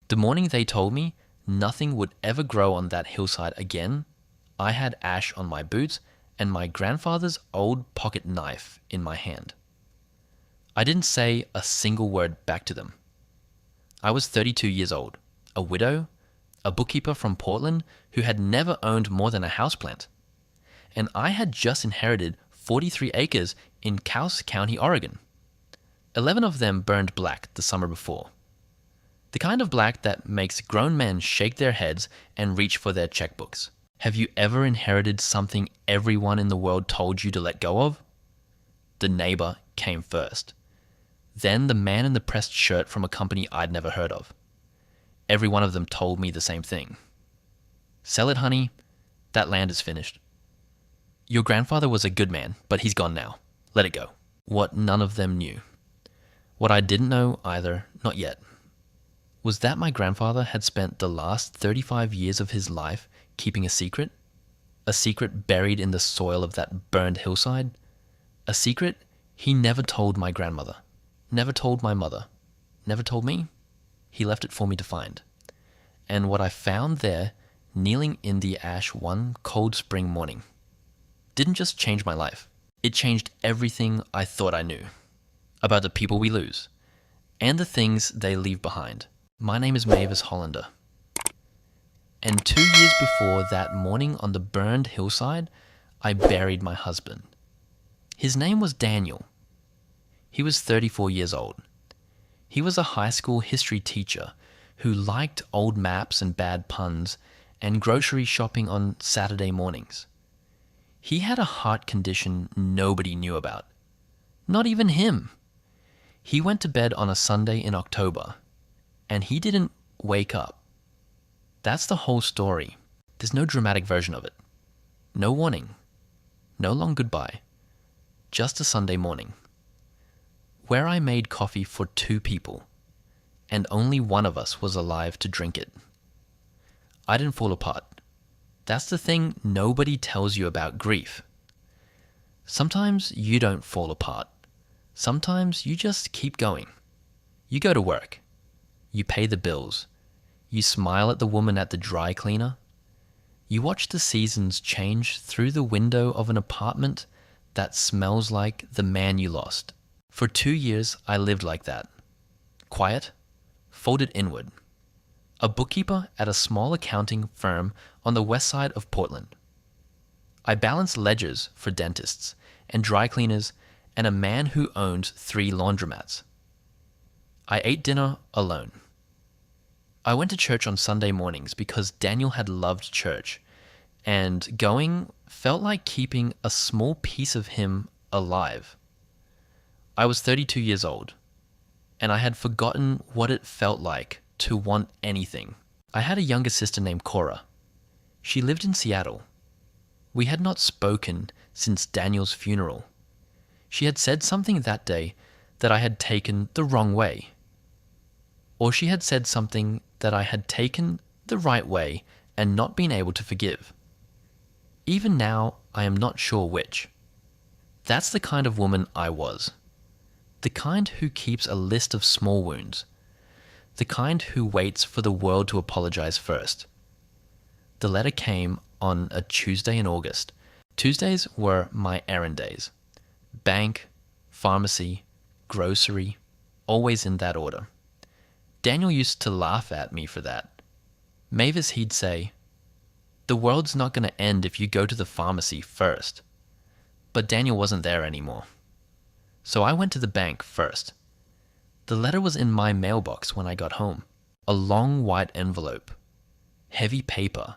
The morning they told me nothing would ever grow on that hillside again, I had ash on my boots and my grandfather's old pocket knife in my hand. I didn't say a single word back to them. I was 32 years old, a widow, a bookkeeper from Portland who had never owned more than a houseplant. And I had just inherited 43 acres in Couse County, Oregon. 11 of them burned black the summer before. The kind of black that makes grown men shake their heads and reach for their checkbooks. Have you ever inherited something everyone in the world told you to let go of? The neighbor came first. Then the man in the pressed shirt from a company I'd never heard of. Every one of them told me the same thing. Sell it, honey. That land is finished. Your grandfather was a good man, but he's gone now. Let it go. What none of them knew. What I didn't know either, not yet, was that my grandfather had spent the last 35 years of his life keeping a secret buried in the soil of that burned hillside, a secret he never told my grandmother, never told my mother, never told me. He left it for me to find. And what I found there, kneeling in the ash one cold spring morning, didn't just change my life. It changed everything I thought I knew about the people we lose and the things they leave behind. My name is Mavis Hollander. And 2 years before that morning on the burned hillside, I buried my husband. His name was Daniel. He was 34 years old. He was a high school history teacher who liked old maps and bad puns and grocery shopping on Saturday mornings. He had a heart condition nobody knew about. Not even him. He went to bed on a Sunday in October, and he didn't wake up. That's the whole story. There's no dramatic version of it. No warning. No long goodbye. Just a Sunday morning, where I made coffee for 2 people, and only one of us was alive to drink it. I didn't fall apart. That's the thing nobody tells you about grief. Sometimes you don't fall apart. Sometimes you just keep going. You go to work. You pay the bills. You smile at the woman at the dry cleaner. You watch the seasons change through the window of an apartment that smells like the man you lost. For 2 years, I lived like that. Quiet, folded inward. A bookkeeper at a small accounting firm on the west side of Portland. I balanced ledgers for dentists and dry cleaners and a man who owned 3 laundromats. I ate dinner alone. I went to church on Sunday mornings because Daniel had loved church, and going felt like keeping a small piece of him alive. I was 32 years old, and I had forgotten what it felt like to want anything. I had a younger sister named Cora. She lived in Seattle. We had not spoken since Daniel's funeral. She had said something that day that I had taken the wrong way. Or she had said something that I had taken the right way and not been able to forgive. Even now, I am not sure which. That's the kind of woman I was. The kind who keeps a list of small wounds. The kind who waits for the world to apologize first. The letter came on a Tuesday in August. Tuesdays were my errand days. Bank, pharmacy, grocery, always in that order. Daniel used to laugh at me for that. Mavis, he'd say, "The world's not going to end if you go to the pharmacy first." But Daniel wasn't there anymore. So I went to the bank first. The letter was in my mailbox when I got home. A long white envelope. Heavy paper.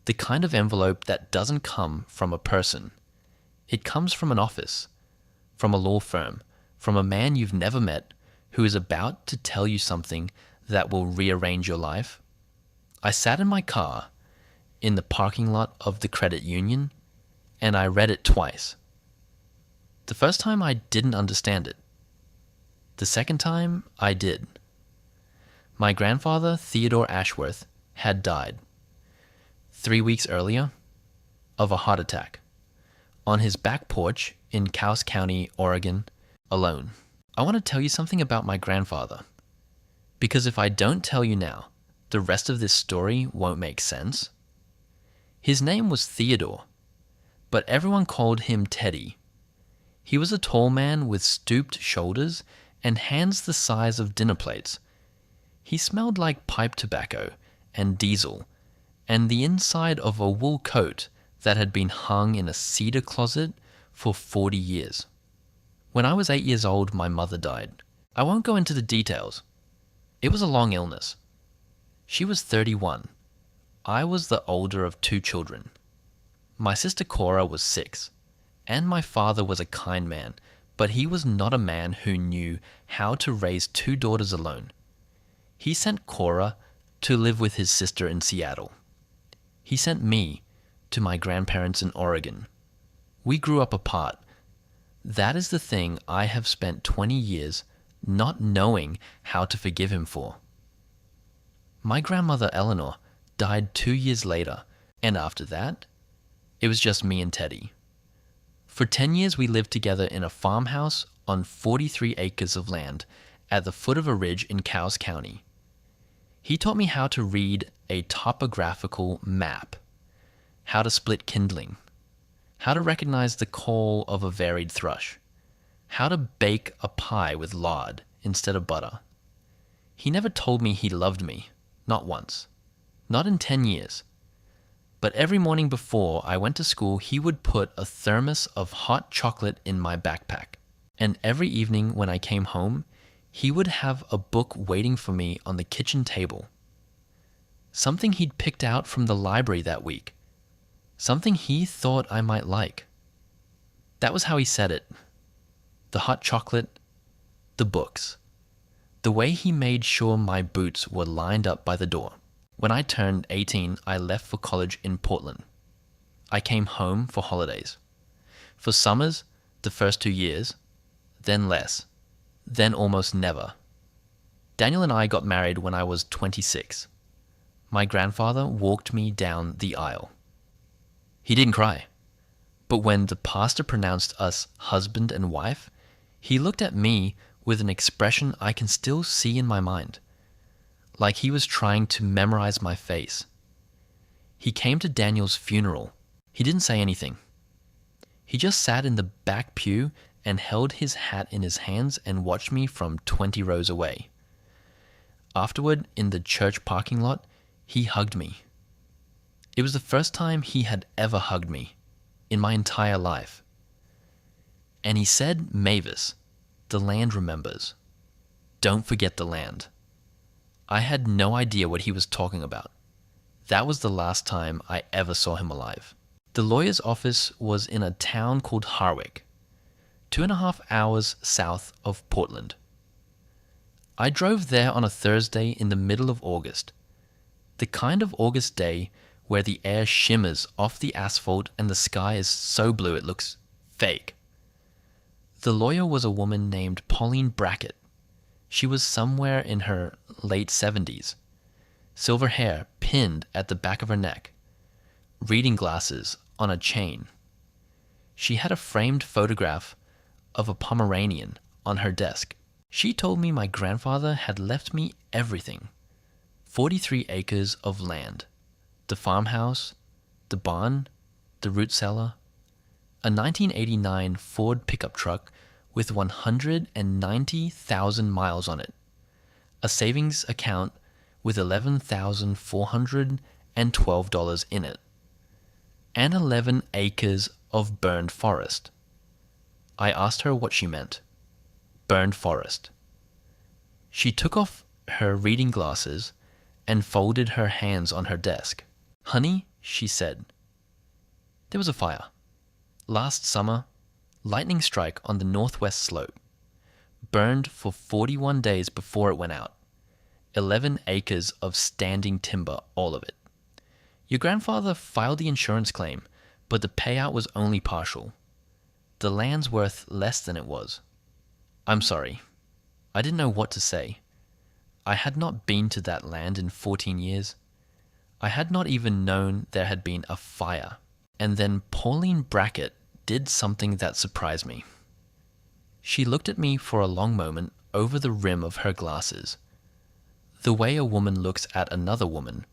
The kind of envelope that doesn't come from a person. It comes from an office, from a law firm, from a man you've never met who is about to tell you something that will rearrange your life. I sat in my car in the parking lot of the credit union, and I read it twice. The first time I didn't understand it. The second time I did. My grandfather, Theodore Ashworth, had died 3 weeks earlier of a heart attack on his back porch in Couse County, Oregon, alone. I want to tell you something about my grandfather, Because if I don't tell you now, the rest of this story won't make sense. His name was Theodore, but everyone called him Teddy. He was a tall man with stooped shoulders and hands the size of dinner plates. He smelled like pipe tobacco and diesel, and the inside of a wool coat that had been hung in a cedar closet for 40 years. When I was 8 years old, my mother died. I won't go into the details. It was a long illness. She was 31. I was the older of 2 children. My sister Cora was 6, and my father was a kind man, but he was not a man who knew how to raise 2 daughters alone. He sent Cora to live with his sister in Seattle. He sent me to my grandparents in Oregon. We grew up apart. That is the thing I have spent 20 years not knowing how to forgive him for. My grandmother Eleanor died 2 years later, and after that, it was just me and Teddy. For 10 years we lived together in a farmhouse on 43 acres of land at the foot of a ridge in Cowes County. He taught me how to read a topographical map, how to split kindling, how to recognize the call of a varied thrush, how to bake a pie with lard instead of butter. He never told me he loved me, not once, not in 10 years. But every morning before I went to school, he would put a thermos of hot chocolate in my backpack. And every evening when I came home, he would have a book waiting for me on the kitchen table. Something he'd picked out from the library that week. Something he thought I might like. That was how he said it. The hot chocolate, the books. The way he made sure my boots were lined up by the door. When I turned 18, I left for college in Portland. I came home for holidays. For summers, the first 2 years, then less, then almost never. Daniel and I got married when I was 26. My grandfather walked me down the aisle. He didn't cry, but when the pastor pronounced us husband and wife, he looked at me with an expression I can still see in my mind, like he was trying to memorize my face. He came to Daniel's funeral. He didn't say anything. He just sat in the back pew and held his hat in his hands and watched me from 20 rows away. Afterward, in the church parking lot, he hugged me. It was the first time he had ever hugged me in my entire life. And he said, "Mavis, the land remembers. Don't forget the land." I had no idea what he was talking about. That was the last time I ever saw him alive. The lawyer's office was in a town called Harwick, 2.5 hours south of Portland. I drove there on a Thursday in the middle of August, the kind of August day where the air shimmers off the asphalt and the sky is so blue it looks fake. The lawyer was a woman named Pauline Brackett. She was somewhere in her late 70s, silver hair pinned at the back of her neck, reading glasses on a chain. She had a framed photograph of a Pomeranian on her desk. She told me my grandfather had left me everything. 43 acres of land, the farmhouse, the barn, the root cellar, a 1989 Ford pickup truck with 190,000 miles on it, a savings account with $11,412 in it, and 11 acres of burned forest. I asked her what she meant. Burned forest. She took off her reading glasses and folded her hands on her desk. "Honey," she said, "there was a fire. Last summer, lightning strike on the northwest slope. Burned for 41 days before it went out. 11 acres of standing timber, all of it. Your grandfather filed the insurance claim, but the payout was only partial. The land's worth less than it was." I'm sorry. I didn't know what to say. I had not been to that land in 14 years. I had not even known there had been a fire. And then Pauline Brackett did something that surprised me. She looked at me for a long moment over the rim of her glasses. The way a woman looks at another woman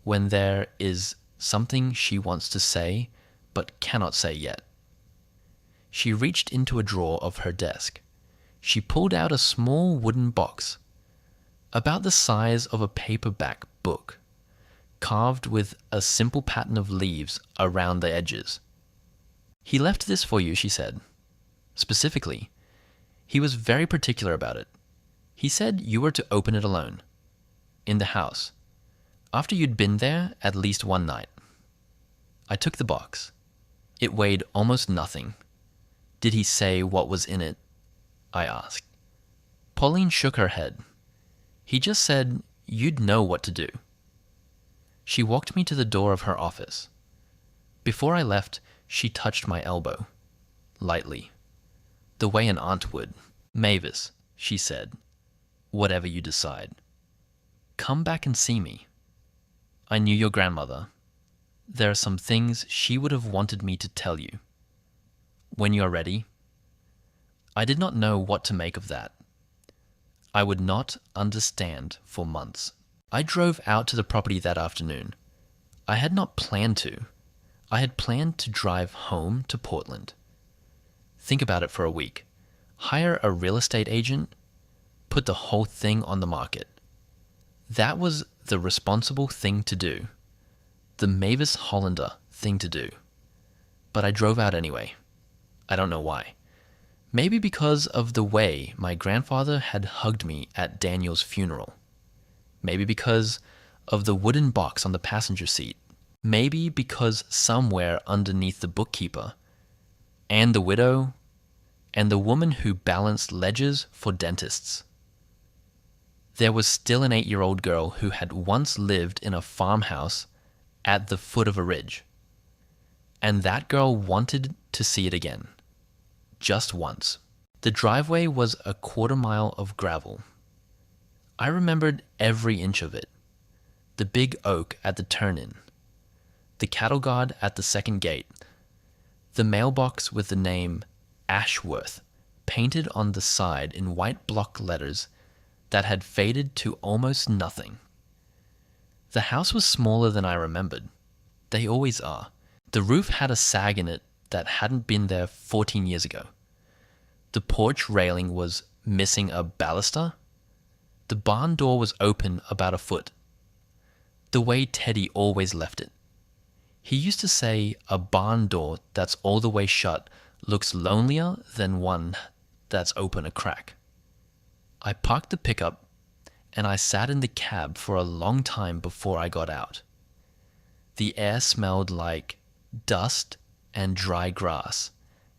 when there is something she wants to say but cannot say yet. She reached into a drawer of her desk. She pulled out a small wooden box, about the size of a paperback book, carved with a simple pattern of leaves around the edges. "He left this for you," she said. "Specifically, he was very particular about it. He said you were to open it alone, in the house, after you'd been there at least one night." I took the box. It weighed almost nothing. "Did he say what was in it?" I asked. Pauline shook her head. "He just said you'd know what to do." She walked me to the door of her office. Before I left, she touched my elbow, lightly, the way an aunt would. "Mavis," she said, "whatever you decide, come back and see me. I knew your grandmother. There are some things she would have wanted me to tell you. When you are ready." I did not know what to make of that. I would not understand for months. I drove out to the property that afternoon. I had not planned to. I had planned to drive home to Portland. Think about it for a week. Hire a real estate agent. Put the whole thing on the market. That was the responsible thing to do. The Mavis Hollander thing to do. But I drove out anyway. I don't know why. Maybe because of the way my grandfather had hugged me at Daniel's funeral. Maybe because of the wooden box on the passenger seat. Maybe because somewhere underneath the bookkeeper, and the widow, and the woman who balanced ledgers for dentists, there was still an 8-year-old girl who had once lived in a farmhouse at the foot of a ridge. And that girl wanted to see it again. Just once. The driveway was a 1/4 mile of gravel. I remembered every inch of it. The big oak at the turn-in. The cattle guard at the second gate. The mailbox with the name Ashworth painted on the side in white block letters that had faded to almost nothing. The house was smaller than I remembered. They always are. The roof had a sag in it that hadn't been there 14 years ago. The porch railing was missing a baluster. The barn door was open about a foot, the way Teddy always left it. He used to say a barn door that's all the way shut looks lonelier than one that's open a crack. I parked the pickup and I sat in the cab for a long time before I got out. The air smelled like dust and dry grass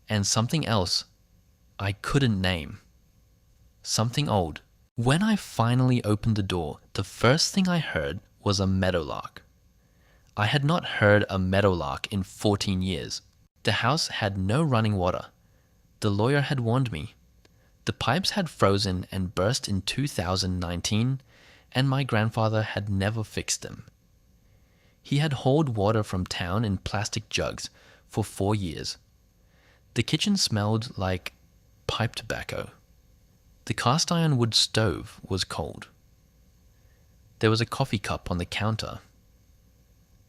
and something else I couldn't name. Something old. When I finally opened the door, the first thing I heard was a meadowlark. I had not heard a meadowlark in 14 years. The house had no running water. The lawyer had warned me. The pipes had frozen and burst in 2019, and my grandfather had never fixed them. He had hauled water from town in plastic jugs for 4 years. The kitchen smelled like pipe tobacco. The cast iron wood stove was cold. There was a coffee cup on the counter.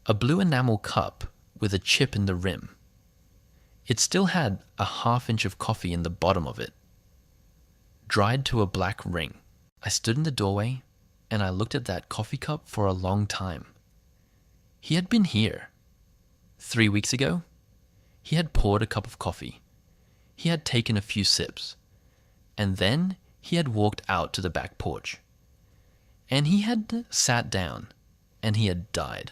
A blue enamel cup with a chip in the rim. It still had a 1/2 inch of coffee in the bottom of it, dried to a black ring. I stood in the doorway and I looked at that coffee cup for a long time. He had been here. 3 weeks ago, he had poured a cup of coffee. He had taken a few sips, and then he had walked out to the back porch. And he had sat down, and he had died.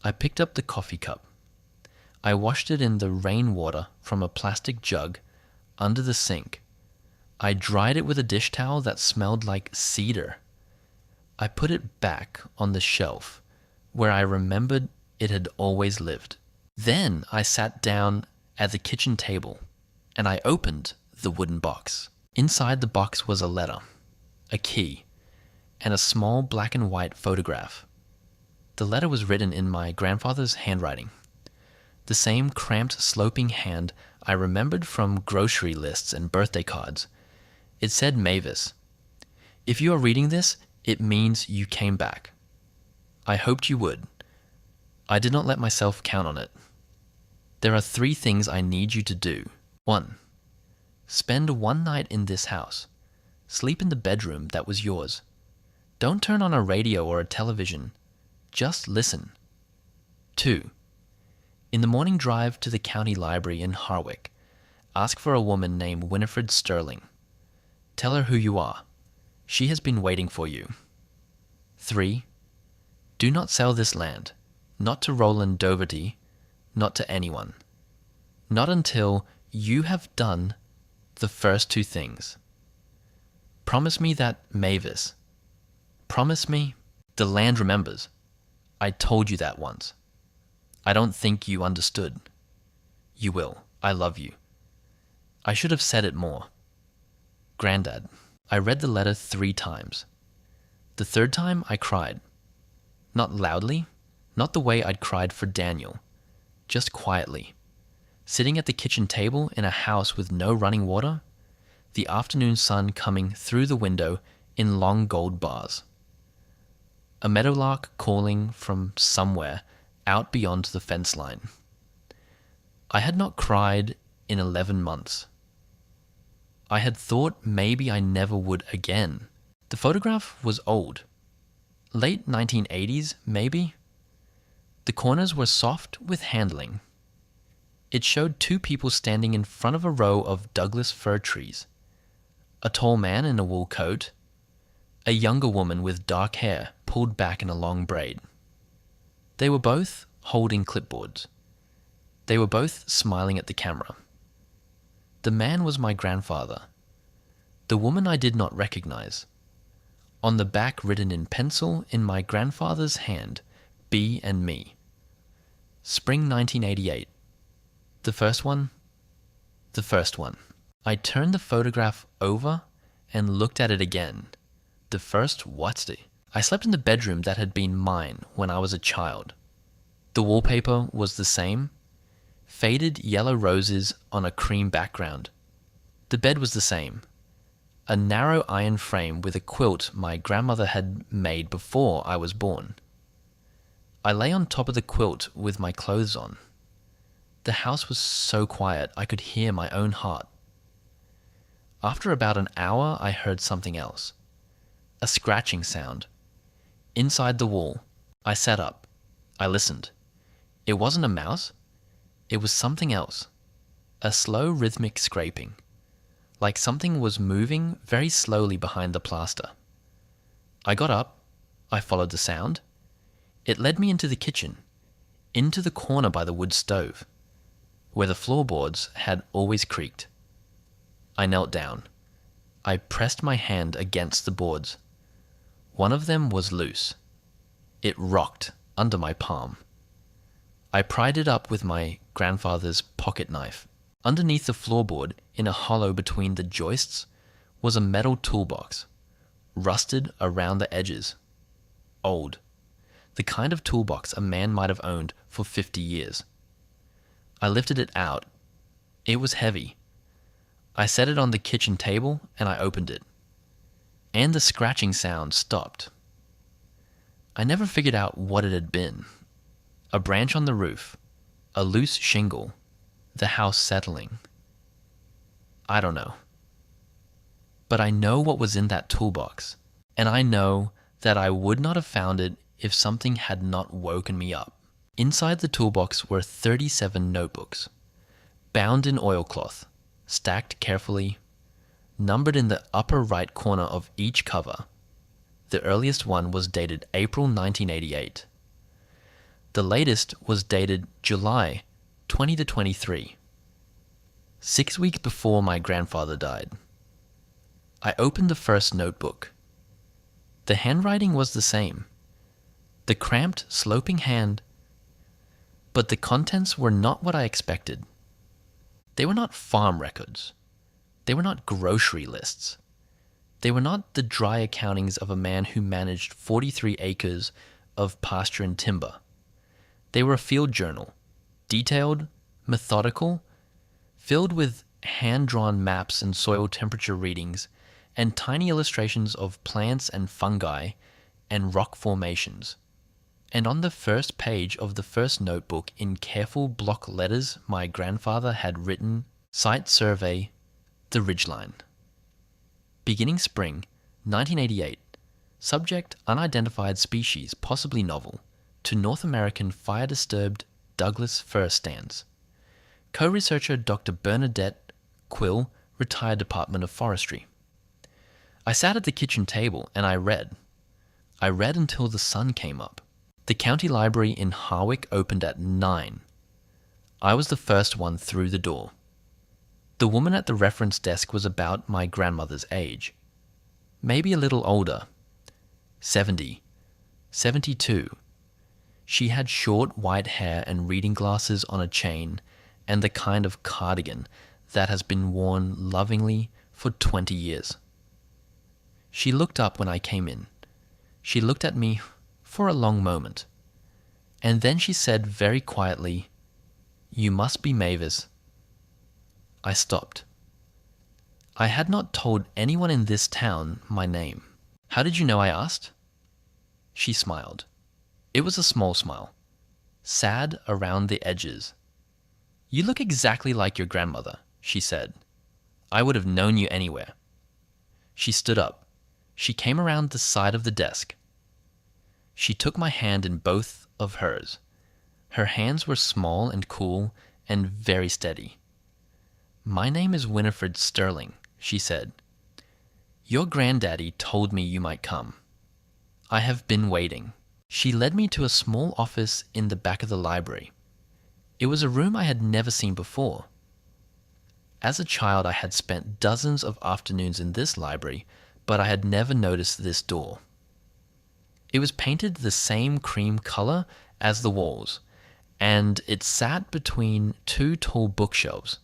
I picked up the coffee cup. I washed it in the rainwater from a plastic jug under the sink. I dried it with a dish towel that smelled like cedar. I put it back on the shelf where I remembered it had always lived. Then I sat down at the kitchen table and I opened the wooden box. Inside the box was a letter, a key, and a small black and white photograph. The letter was written in my grandfather's handwriting, the same cramped, sloping hand I remembered from grocery lists and birthday cards. It said, "Mavis, if you are reading this, It means you came back. I hoped you would. I did not let myself count on it. There are 3 things I need you to do. 1. Spend one night in this house. Sleep in the bedroom that was yours. Don't turn on a radio or a television. Just listen. 2. In the morning drive to the county library in Harwick, ask for a woman named Winifred Sterling. Tell her who you are. She has been waiting for you. 3. Do not sell this land. Not to Roland Doverty. Not to anyone. Not until you have done the first 2 things. Promise me that, Mavis. Promise me the land remembers. I told you that once. I don't think you understood. You will. I love you. I should have said it more. Grandad. I read the letter 3 times. The 3rd time I cried. Not loudly, not the way I'd cried for Daniel. Just quietly. Sitting at the kitchen table in a house with no running water, the afternoon sun coming through the window in long gold bars. A meadowlark calling from somewhere out beyond the fence line. I had not cried in 11 months. I had thought maybe I never would again. The photograph was old. Late 1980s, maybe. The corners were soft with handling. It showed 2 people standing in front of a row of Douglas fir trees. A tall man in a wool coat. A younger woman with dark hair pulled back in a long braid. They were both holding clipboards. They were both smiling at the camera. The man was my grandfather. The woman I did not recognize. On the back written in pencil in my grandfather's hand, B and me. Spring 1988. The first one? The first one. I turned the photograph over and looked at it again. The first what's I slept in the bedroom that had been mine when I was a child. The wallpaper was the same. Faded yellow roses on a cream background. The bed was the same. A narrow iron frame with a quilt my grandmother had made before I was born. I lay on top of the quilt with my clothes on. The house was so quiet I could hear my own heart. After about an hour, I heard something else. A scratching sound. Inside the wall. I sat up. I listened. It wasn't a mouse. It was something else. A slow rhythmic scraping. Like something was moving very slowly behind the plaster. I got up. I followed the sound. It led me into the kitchen, into the corner by the wood stove, where the floorboards had always creaked. I knelt down. I pressed my hand against the boards. One of them was loose. It rocked under my palm. I pried it up with my grandfather's pocket knife. Underneath the floorboard, in a hollow between the joists, was a metal toolbox, rusted around the edges. Old. The kind of toolbox a man might have owned for 50 years. I lifted it out. It was heavy. I set it on the kitchen table and I opened it. And the scratching sound stopped. I never figured out what it had been. A branch on the roof, a loose shingle, the house settling. I don't know. But I know what was in that toolbox, and I know that I would not have found it if something had not woken me up. Inside the toolbox were 37 notebooks, bound in oilcloth, stacked carefully, numbered in the upper right corner of each cover. The earliest one was dated April 1988. The latest was dated July 2023, 6 weeks before my grandfather died. I opened the first notebook. The handwriting was the same, the cramped, sloping hand, but the contents were not what I expected. They were not farm records. They were not grocery lists. They were not the dry accountings of a man who managed 43 acres of pasture and timber. They were a field journal, detailed, methodical, filled with hand-drawn maps and soil temperature readings and tiny illustrations of plants and fungi and rock formations. And on the first page of the first notebook, in careful block letters, my grandfather had written, "Site Survey, the Ridgeline. Beginning spring, 1988. Subject, unidentified species, possibly novel, to North American fire-disturbed Douglas fir stands. Co-researcher Dr. Bernadette Quill, retired Department of Forestry." I sat at the kitchen table and I read. I read until the sun came up. The county library in Harwick opened at 9. I was the first one through the door. The woman at the reference desk was about my grandmother's age. Maybe a little older. 70, 72. She had short white hair and reading glasses on a chain, and the kind of cardigan that has been worn lovingly for 20 years. She looked up when I came in. She looked at me for a long moment. And then she said very quietly, "You must be Mavis." I stopped. I had not told anyone in this town my name. "How did you know?" I asked. She smiled. It was a small smile, sad around the edges. "You look exactly like your grandmother," she said. "I would have known you anywhere." She stood up. She came around the side of the desk. She took my hand in both of hers. Her hands were small and cool and very steady. "My name is Winifred Sterling," she said. "Your granddaddy told me you might come. I have been waiting." She led me to a small office in the back of the library. It was a room I had never seen before. As a child, I had spent dozens of afternoons in this library, but I had never noticed this door. It was painted the same cream color as the walls, and it sat between two tall bookshelves.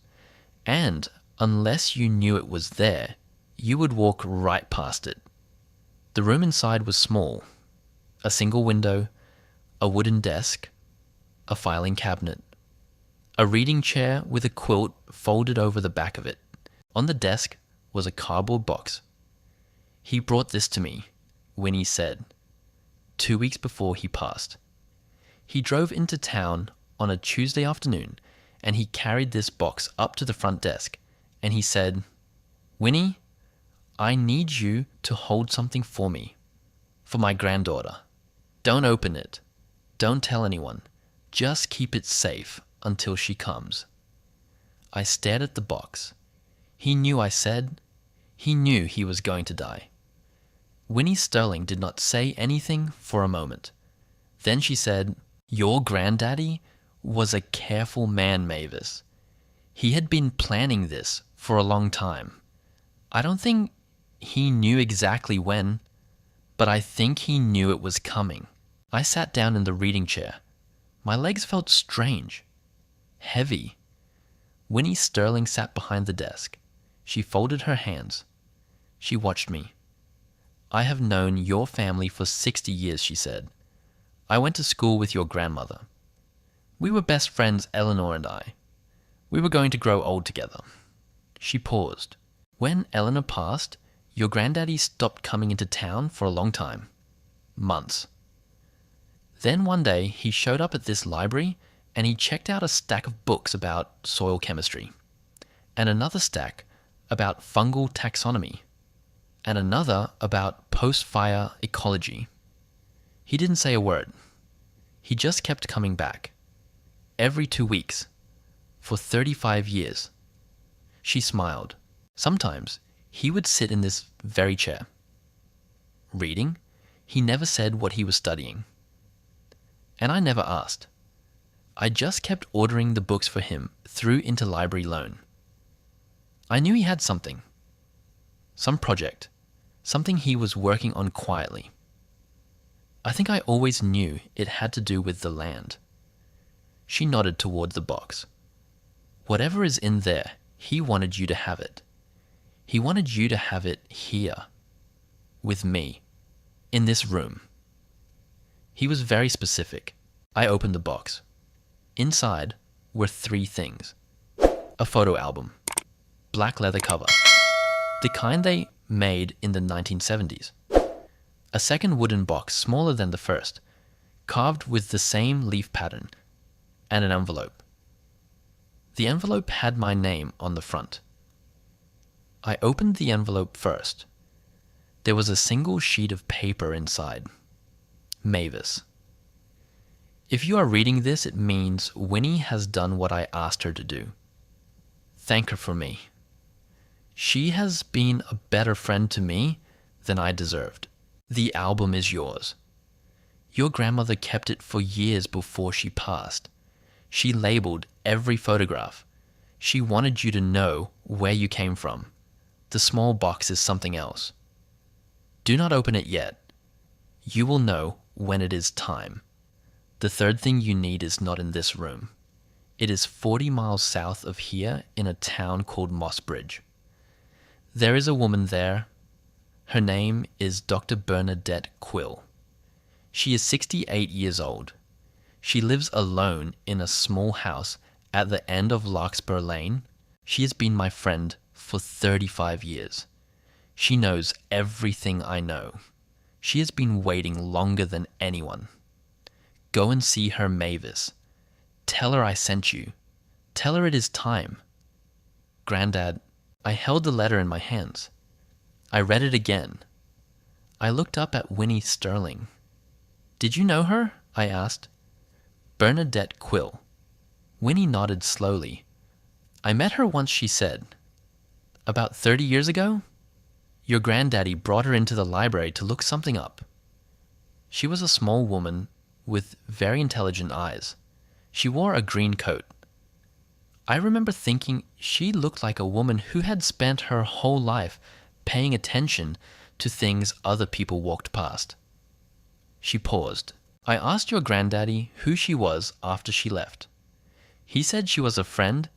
And unless you knew it was there, you would walk right past it. The room inside was small. A single window, a wooden desk, a filing cabinet, a reading chair with a quilt folded over the back of it. On the desk was a cardboard box. "He brought this to me," Winnie said, 2 weeks before he passed. He drove into town on a Tuesday afternoon, and he carried this box up to the front desk, and he said, "Winnie, I need you to hold something for me, for my granddaughter. Don't open it. Don't tell anyone. Just keep it safe until she comes." I stared at the box. He knew I said. He knew he was going to die. Winnie Sterling did not say anything for a moment. Then she said, "Your granddaddy was a careful man, Mavis. He had been planning this for a long time. I don't think he knew exactly when, but I think he knew it was coming." I sat down in the reading chair. My legs felt strange, heavy. Winnie Sterling sat behind the desk. She folded her hands. She watched me. "I have known your family for 60 years, she said. "I went to school with your grandmother. We were best friends, Eleanor and I. We were going to grow old together." She paused. "When Eleanor passed, your granddaddy stopped coming into town for a long time. Months. Then one day he showed up at this library and he checked out a stack of books about soil chemistry, and another stack about fungal taxonomy, and another about post-fire ecology. He didn't say a word. He just kept coming back. Every 2 weeks. For 35 years. She smiled. Sometimes he would sit in this very chair. Reading, he never said what he was studying. And I never asked. I just kept ordering the books for him through interlibrary loan. I knew he had something. Some project. Something he was working on quietly. I think I always knew it had to do with the land. She nodded toward the box. "Whatever is in there, he wanted you to have it. He wanted you to have it here. With me. In this room." He was very specific. I opened the box. Inside were 3 things. A photo album. Black leather cover. The kind they made in the 1970s. A second wooden box smaller than the first, carved with the same leaf pattern, and an envelope. The envelope had my name on the front. I opened the envelope first. There was a single sheet of paper inside. Mavis. If you are reading this, it means Winnie has done what I asked her to do. Thank her for me. She has been a better friend to me than I deserved. The album is yours. Your grandmother kept it for years before she passed. She labeled every photograph. She wanted you to know where you came from. The small box is something else. Do not open it yet. You will know when it is time. The third thing you need is not in this room. It is 40 miles south of here in a town called Mossbridge. There is a woman there. Her name is Dr. Bernadette Quill. She is 68 years old. She lives alone in a small house at the end of Larkspur Lane. She has been my friend for 35 years. She knows everything I know. She has been waiting longer than anyone. Go and see her, Mavis. Tell her I sent you. Tell her it is time. Grandad, I held the letter in my hands. I read it again. I looked up at Winnie Sterling. Did you know her? I asked. Bernadette Quill. Winnie nodded slowly. I met her once, she said. About 30 years ago? Your granddaddy brought her into the library to look something up. She was a small woman with very intelligent eyes. She wore a green coat. I remember thinking she looked like a woman who had spent her whole life paying attention to things other people walked past. She paused. I asked your granddaddy who she was after she left. He said she was a friend.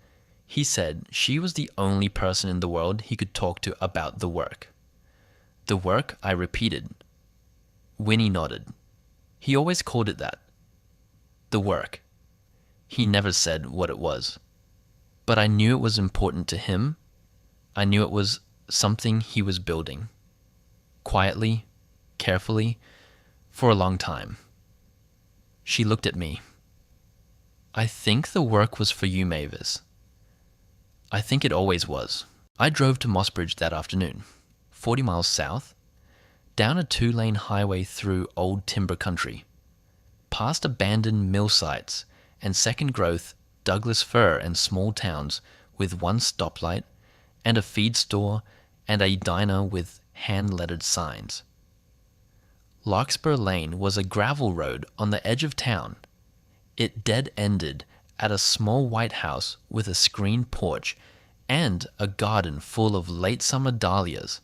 He said she was the only person in the world he could talk to about the work. The work, I repeated. Winnie nodded. He always called it that. The work. He never said what it was. But I knew it was important to him. I knew it was something he was building. Quietly, carefully, for a long time. She looked at me. I think the work was for you, Mavis. I think it always was. I drove to Mossbridge that afternoon, 40 miles south, down a 2-lane highway through old timber country, past abandoned mill sites and second-growth Douglas fir and small towns with one stoplight and a feed store and a diner with hand-lettered signs. Larkspur Lane was a gravel road on the edge of town. It dead-ended at a small white house with a screened porch and a garden full of late summer dahlias.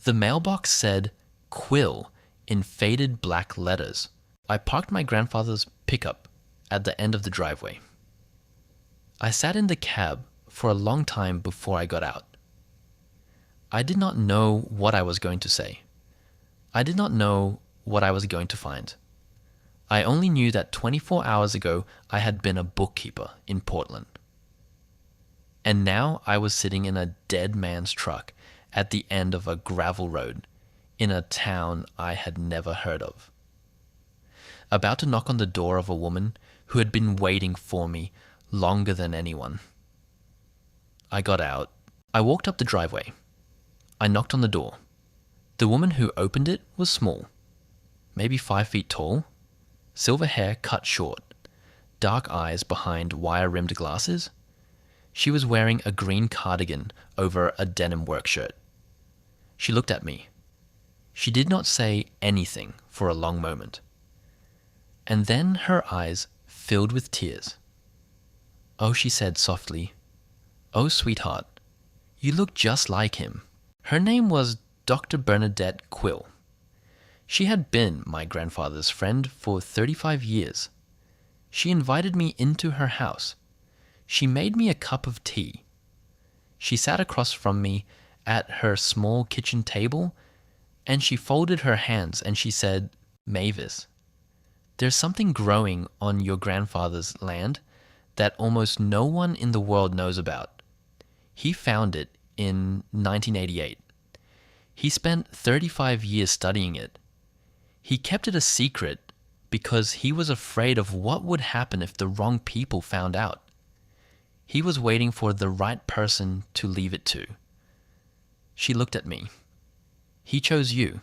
The mailbox said Quill in faded black letters. I parked my grandfather's pickup at the end of the driveway. I sat in the cab for a long time before I got out. I did not know what I was going to say. I did not know what I was going to find. I only knew that 24 hours ago I had been a bookkeeper in Portland. And now I was sitting in a dead man's truck at the end of a gravel road in a town I had never heard of. About to knock on the door of a woman who had been waiting for me longer than anyone. I got out. I walked up the driveway. I knocked on the door. The woman who opened it was small, maybe 5 feet tall, silver hair cut short, dark eyes behind wire-rimmed glasses. She was wearing a green cardigan over a denim work shirt. She looked at me. She did not say anything for a long moment. And then her eyes filled with tears. Oh, she said softly, "Oh, sweetheart, you look just like him." Her name was Dr. Bernadette Quill. She had been my grandfather's friend for 35 years. She invited me into her house. She made me a cup of tea. She sat across from me at her small kitchen table, and she folded her hands and she said, "Mavis, there's something growing on your grandfather's land that almost no one in the world knows about. He found it in 1988. He spent 35 years studying it. He kept it a secret because he was afraid of what would happen if the wrong people found out. He was waiting for the right person to leave it to. She looked at me. He chose you,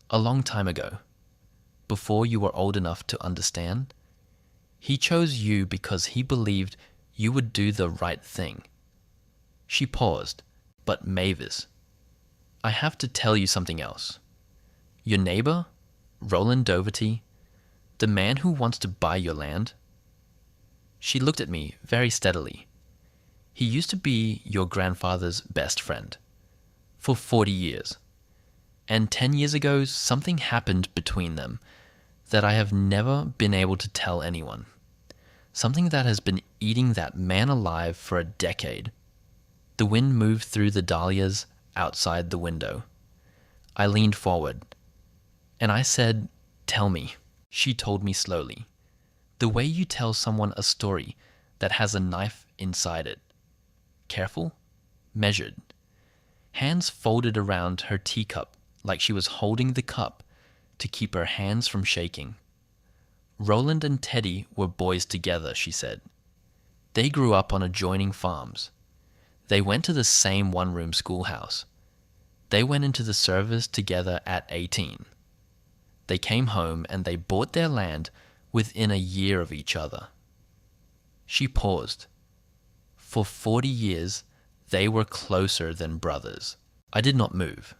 a long time ago, before you were old enough to understand. He chose you because he believed you would do the right thing. She paused, but Mavis, I have to tell you something else. Your neighbor, Roland Doverty, the man who wants to buy your land. She looked at me very steadily. He used to be your grandfather's best friend for 40 years. And 10 years ago, something happened between them that I have never been able to tell anyone. Something that has been eating that man alive for a decade. The wind moved through the dahlias outside the window. I leaned forward, and I said, "Tell me." She told me slowly, the way you tell someone a story that has a knife inside it. Careful, measured. Hands folded around her teacup like she was holding the cup to keep her hands from shaking. Roland and Teddy were boys together, she said. They grew up on adjoining farms. They went to the same one-room schoolhouse. They went into the service together at 18. They came home and they bought their land within a year of each other. She paused. For 40 years, they were closer than brothers. I did not move.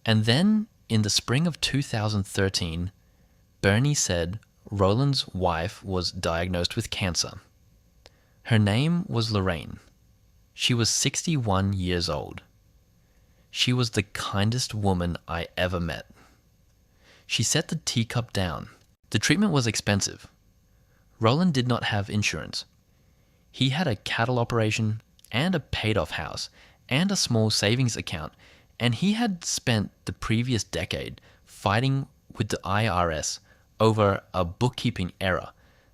And then, in the spring of 2013, Bernie said Roland's wife was diagnosed with cancer. Her name was Lorraine. She was 61 years old. She was the kindest woman I ever met. She set the teacup down. The treatment was expensive. Roland did not have insurance. He had a cattle operation and a paid-off house and a small savings account, and he had spent the previous decade fighting with the IRS over a bookkeeping error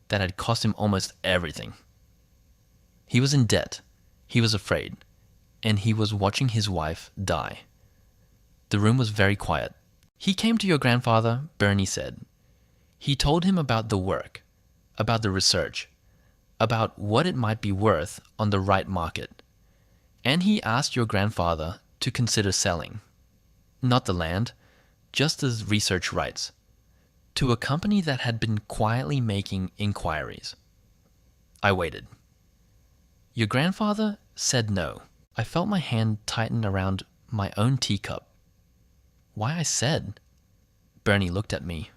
that had cost him almost everything. He was in debt. He was afraid, and he was watching his wife die. The room was very quiet. He came to your grandfather, Bernie said. He told him about the work, about the research, about what it might be worth on the right market. And he asked your grandfather to consider selling. Not the land, just the research rights, to a company that had been quietly making inquiries. I waited. Your grandfather said no. I felt my hand tighten around my own teacup. Why I said? Bernie looked at me.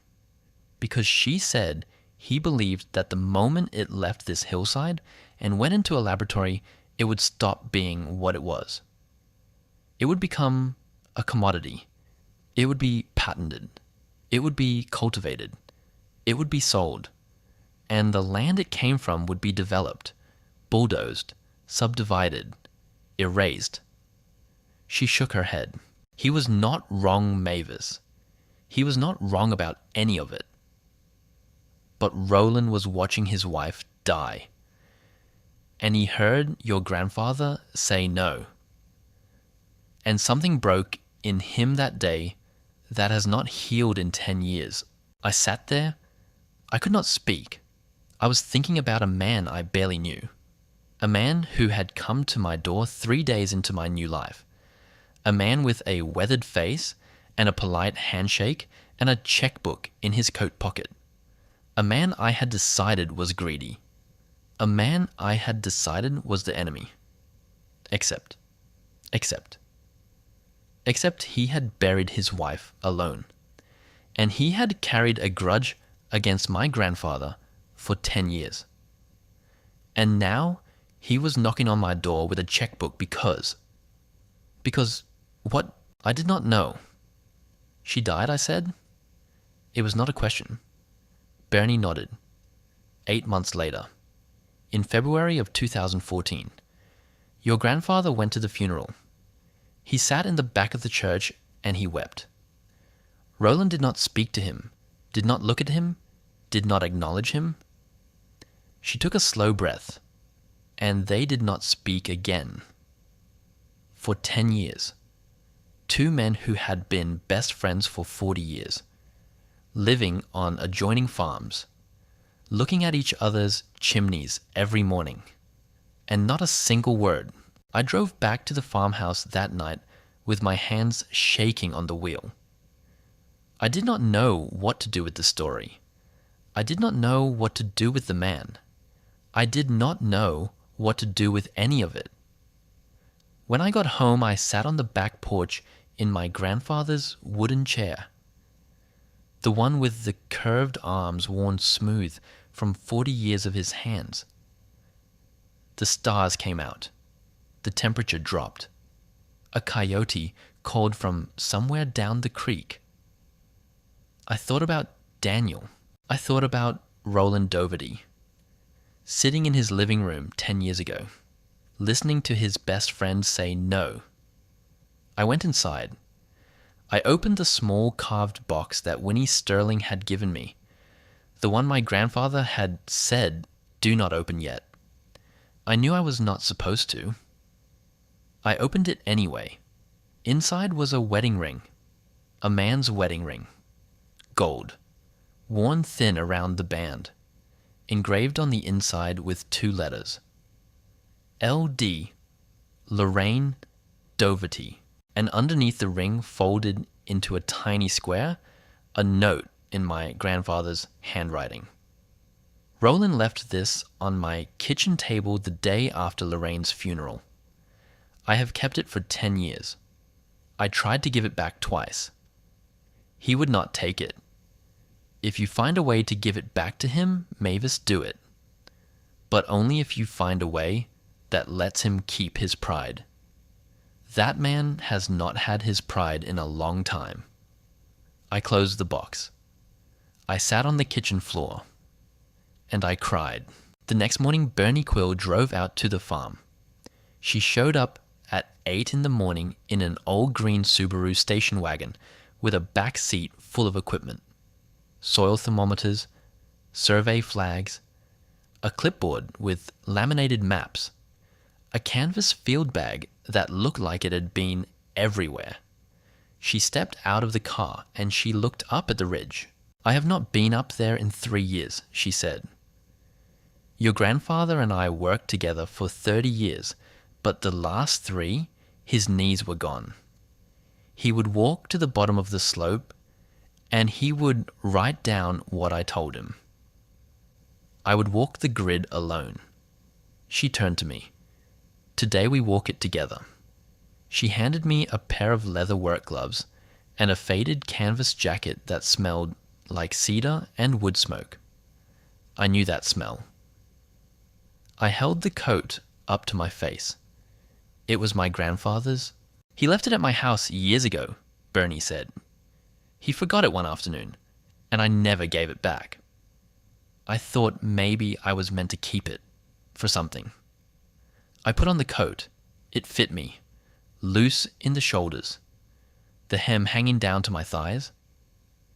Because she said he believed that the moment it left this hillside and went into a laboratory, it would stop being what it was. It would become a commodity. It would be patented. It would be cultivated. It would be sold. And the land it came from would be developed, bulldozed, subdivided, erased. She shook her head. He was not wrong, Mavis. He was not wrong about any of it. But Roland was watching his wife die. And he heard your grandfather say no. And something broke in him that day that has not healed in 10 years. I sat there. I could not speak. I was thinking about a man I barely knew. A man who had come to my door 3 days into my new life. A man with a weathered face and a polite handshake and a checkbook in his coat pocket. A man I had decided was greedy. A man I had decided was the enemy. Except he had buried his wife alone. And he had carried a grudge against my grandfather for 10 years. And now he was knocking on my door with a checkbook because what? I did not know. She died, I said. It was not a question. Bernie nodded. 8 months later, in February of 2014, your grandfather went to the funeral. He sat in the back of the church and he wept. Roland did not speak to him, did not look at him, did not acknowledge him. She took a slow breath, and they did not speak again. For 10 years. two men who had been best friends for 40 years, living on adjoining farms, looking at each other's chimneys every morning, and not a single word. I drove back to the farmhouse that night with my hands shaking on the wheel. I did not know what to do with the story. I did not know what to do with the man. I did not know what to do with any of it. When I got home, I sat on the back porch in my grandfather's wooden chair, the one with the curved arms worn smooth from 40 years of his hands. The stars came out. The temperature dropped. A coyote called from somewhere down the creek. I thought about Daniel. I thought about Roland Doverty, sitting in his living room 10 years ago, listening to his best friend say no. I went inside. I opened the small carved box that Winnie Sterling had given me, the one my grandfather had said, "Do not open yet." I knew I was not supposed to. I opened it anyway. Inside was a wedding ring, a man's wedding ring, gold, worn thin around the band, engraved on the inside with 2 letters. L.D. Lorraine Doverty, and underneath the ring, folded into a tiny square, a note in my grandfather's handwriting. Roland left this on my kitchen table the day after Lorraine's funeral. I have kept it for 10 years. I tried to give it back twice. He would not take it. If you find a way to give it back to him, Mavis, do it. But only if you find a way that lets him keep his pride. That man has not had his pride in a long time. I closed the box. I sat on the kitchen floor, and I cried. The next morning, Bernie Quill drove out to the farm. She showed up at 8 in the morning in an old green Subaru station wagon with a back seat full of equipment. Soil thermometers, survey flags, a clipboard with laminated maps, a canvas field bag that looked like it had been everywhere. She stepped out of the car and she looked up at the ridge. "I have not been up there in 3 years," she said. "Your grandfather and I worked together for 30 years, but the last 3, his knees were gone. He would walk to the bottom of the slope and he would write down what I told him. I would walk the grid alone." She turned to me. "Today we walk it together." She handed me a pair of leather work gloves and a faded canvas jacket that smelled like cedar and wood smoke. I knew that smell. I held the coat up to my face. It was my grandfather's. "He left it at my house years ago," Bernie said. "He forgot it one afternoon, and I never gave it back. I thought maybe I was meant to keep it for something." I put on the coat. It fit me, loose in the shoulders, the hem hanging down to my thighs,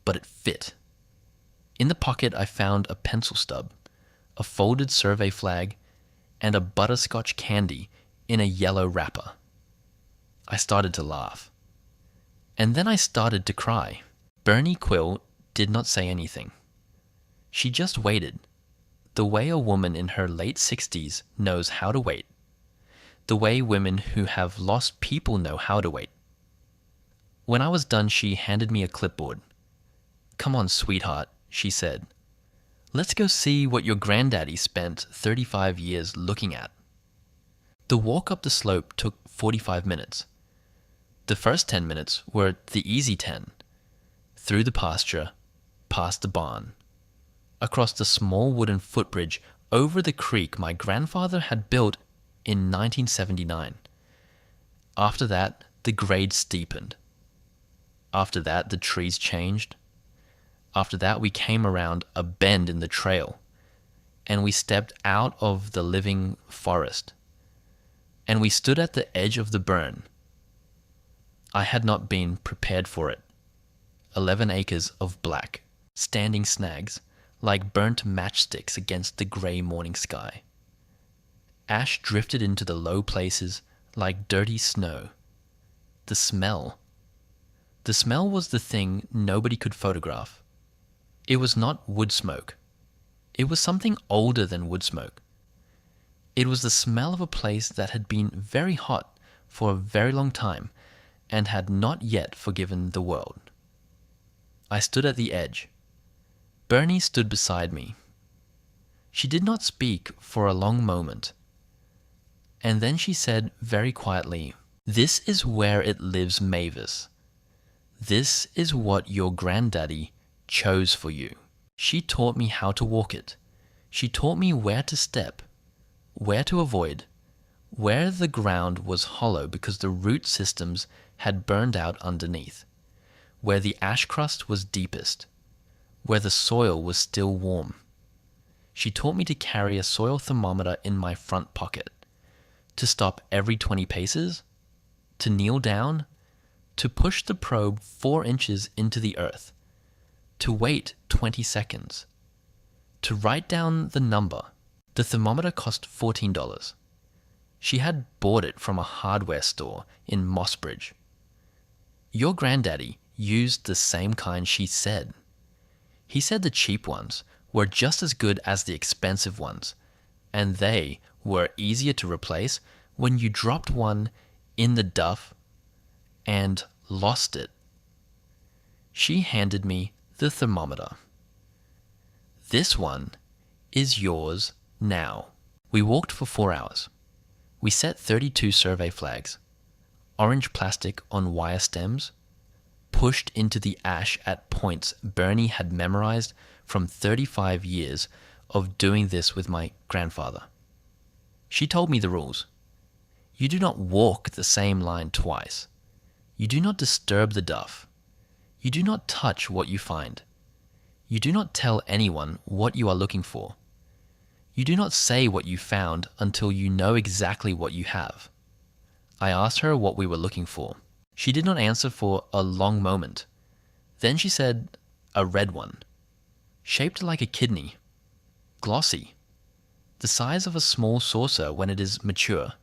but it fit. In the pocket I found a pencil stub, a folded survey flag, and a butterscotch candy in a yellow wrapper. I started to laugh. And then I started to cry. Bernie Quill did not say anything. She just waited, the way a woman in her late 60s knows how to wait, the way women who have lost people know how to wait. When I was done, she handed me a clipboard. "Come on, sweetheart," she said. "Let's go see what your granddaddy spent 35 years looking at." The walk up the slope took 45 minutes. The first 10 minutes were the easy 10. Through the pasture, past the barn, across the small wooden footbridge over the creek my grandfather had built in 1979. After that, the grade steepened. After that, the trees changed. After that, we came around a bend in the trail, and we stepped out of the living forest, and we stood at the edge of the burn. I had not been prepared for it. 11 acres of black, standing snags, like burnt matchsticks against the grey morning sky. Ash drifted into the low places like dirty snow. The smell The smell was the thing nobody could photograph. It was not wood smoke. It was something older than wood smoke. It was the smell of a place that had been very hot for a very long time and had not yet forgiven the world. I stood at the edge. Bernie stood beside me. She did not speak for a long moment. And then she said very quietly, "This is where it lives, Mavis. This is what your granddaddy chose for you." She taught me how to walk it. She taught me where to step, where to avoid, where the ground was hollow because the root systems had burned out underneath, where the ash crust was deepest, where the soil was still warm. She taught me to carry a soil thermometer in my front pocket, to stop every 20 paces, to kneel down, to push the probe 4 inches into the earth, to wait 20 seconds, to write down the number. The thermometer cost $14. She had bought it from a hardware store in Mossbridge. Your granddaddy used the same kind, she said. He said the cheap ones were just as good as the expensive ones, and they were easier to replace when you dropped one in the duff and lost it. She handed me the thermometer. "This one is yours now." We walked for 4 hours. We set 32 survey flags, orange plastic on wire stems, pushed into the ash at points Bernie had memorized from 35 years of doing this with my grandfather. She told me the rules. You do not walk the same line twice. You do not disturb the duff. You do not touch what you find. You do not tell anyone what you are looking for. You do not say what you found until you know exactly what you have. I asked her what we were looking for. She did not answer for a long moment. Then she said, "A red one, shaped like a kidney, glossy, the size of a small saucer when it is mature.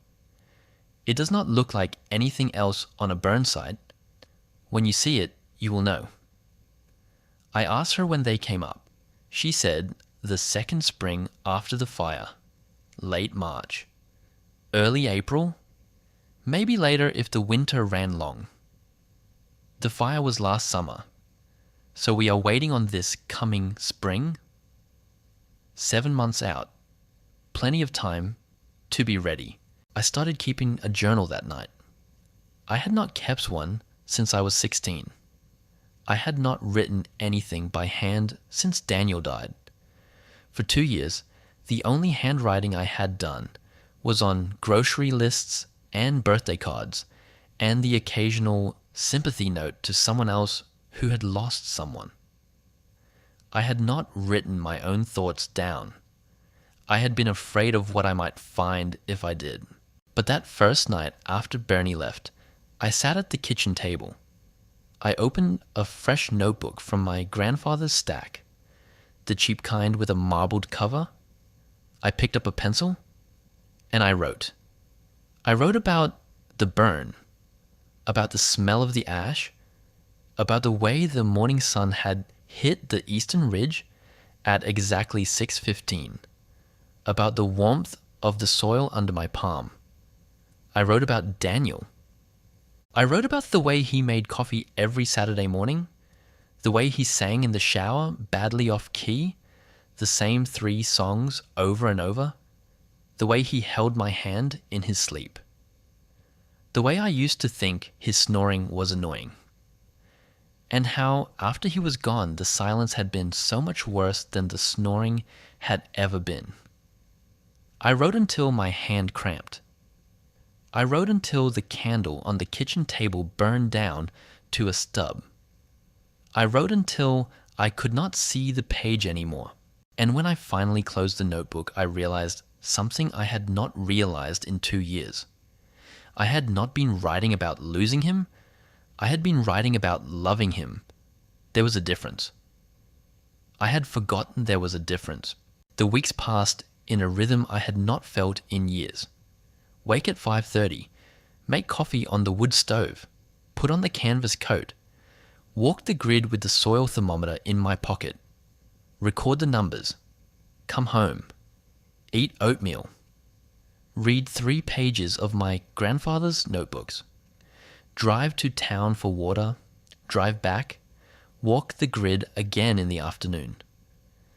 It does not look like anything else on a burn site. When you see it, you will know." I asked her when they came up. She said the second spring after the fire, late March, early April, maybe later if the winter ran long. The fire was last summer, so we are waiting on this coming spring. 7 months out, plenty of time to be ready. I started keeping a journal that night. I had not kept one since I was 16. I had not written anything by hand since Daniel died. For 2 years, the only handwriting I had done was on grocery lists and birthday cards, and the occasional sympathy note to someone else who had lost someone. I had not written my own thoughts down. I had been afraid of what I might find if I did. But that first night after Bernie left, I sat at the kitchen table. I opened a fresh notebook from my grandfather's stack, the cheap kind with a marbled cover. I picked up a pencil, and I wrote. I wrote about the burn, about the smell of the ash, about the way the morning sun had hit the eastern ridge at exactly 6:15, about the warmth of the soil under my palm. I wrote about Daniel. I wrote about the way he made coffee every Saturday morning, the way he sang in the shower badly off key, the same 3 songs over and over, the way he held my hand in his sleep, the way I used to think his snoring was annoying, and how after he was gone the silence had been so much worse than the snoring had ever been. I wrote until my hand cramped. I wrote until the candle on the kitchen table burned down to a stub. I wrote until I could not see the page anymore. And when I finally closed the notebook, I realized something I had not realized in 2 years. I had not been writing about losing him. I had been writing about loving him. There was a difference. I had forgotten there was a difference. The weeks passed in a rhythm I had not felt in years. Wake at 5:30, make coffee on the wood stove, put on the canvas coat, Walk the grid with the soil thermometer in my pocket. Record the numbers. Come home. Eat oatmeal. Read 3 pages of my grandfather's notebooks. Drive to town for water. Drive back. Walk the grid again in the afternoon.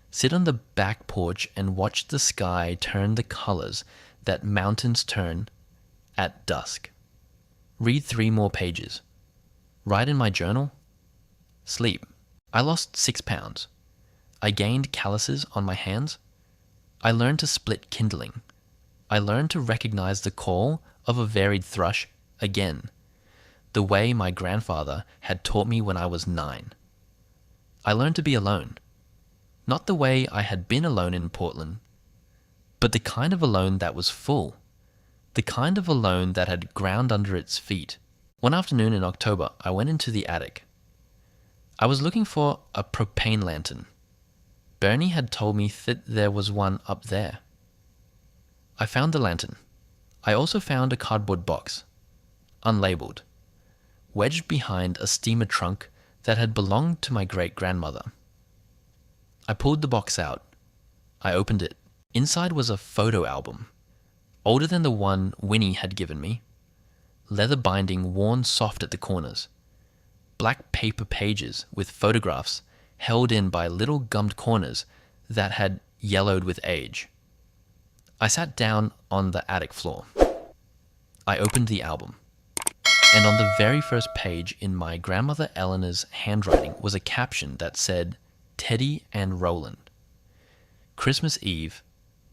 Sit on the back porch and watch the sky turn the colors that mountains turn at dusk. Read 3 more pages. Write in my journal. Sleep. I lost 6 pounds. I gained calluses on my hands. I learned to split kindling. I learned to recognize the call of a varied thrush again, the way my grandfather had taught me when I was 9. I learned to be alone. Not the way I had been alone in Portland, but the kind of alone that was full, the kind of alone that had ground under its feet. One afternoon in October, I went into the attic. I was looking for a propane lantern. Bernie had told me that there was one up there. I found the lantern. I also found a cardboard box, unlabeled, wedged behind a steamer trunk that had belonged to my great-grandmother. I pulled the box out. I opened it. Inside was a photo album, older than the one Winnie had given me, leather binding worn soft at the corners, black paper pages with photographs held in by little gummed corners that had yellowed with age. I sat down on the attic floor. I opened the album, and on the very first page in my grandmother Eleanor's handwriting was a caption that said, Teddy and Roland. Christmas Eve,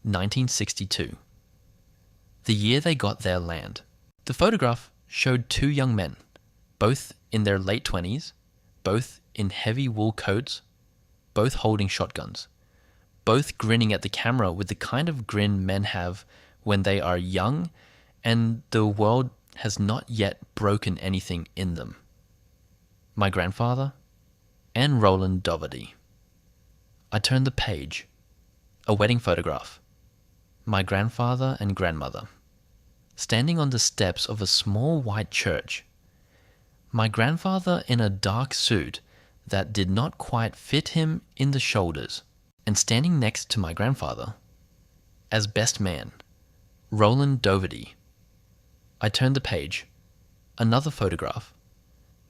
1962. The year they got their land. The photograph showed 2 young men, both in their late 20s, both in heavy wool coats, both holding shotguns, both grinning at the camera with the kind of grin men have when they are young and the world has not yet broken anything in them. My grandfather and Roland Doherty. I turned the page. A wedding photograph. My grandfather and grandmother, standing on the steps of a small white church. My grandfather in a dark suit that did not quite fit him in the shoulders, and standing next to my grandfather, as best man, Roland Doherty. I turned the page. Another photograph.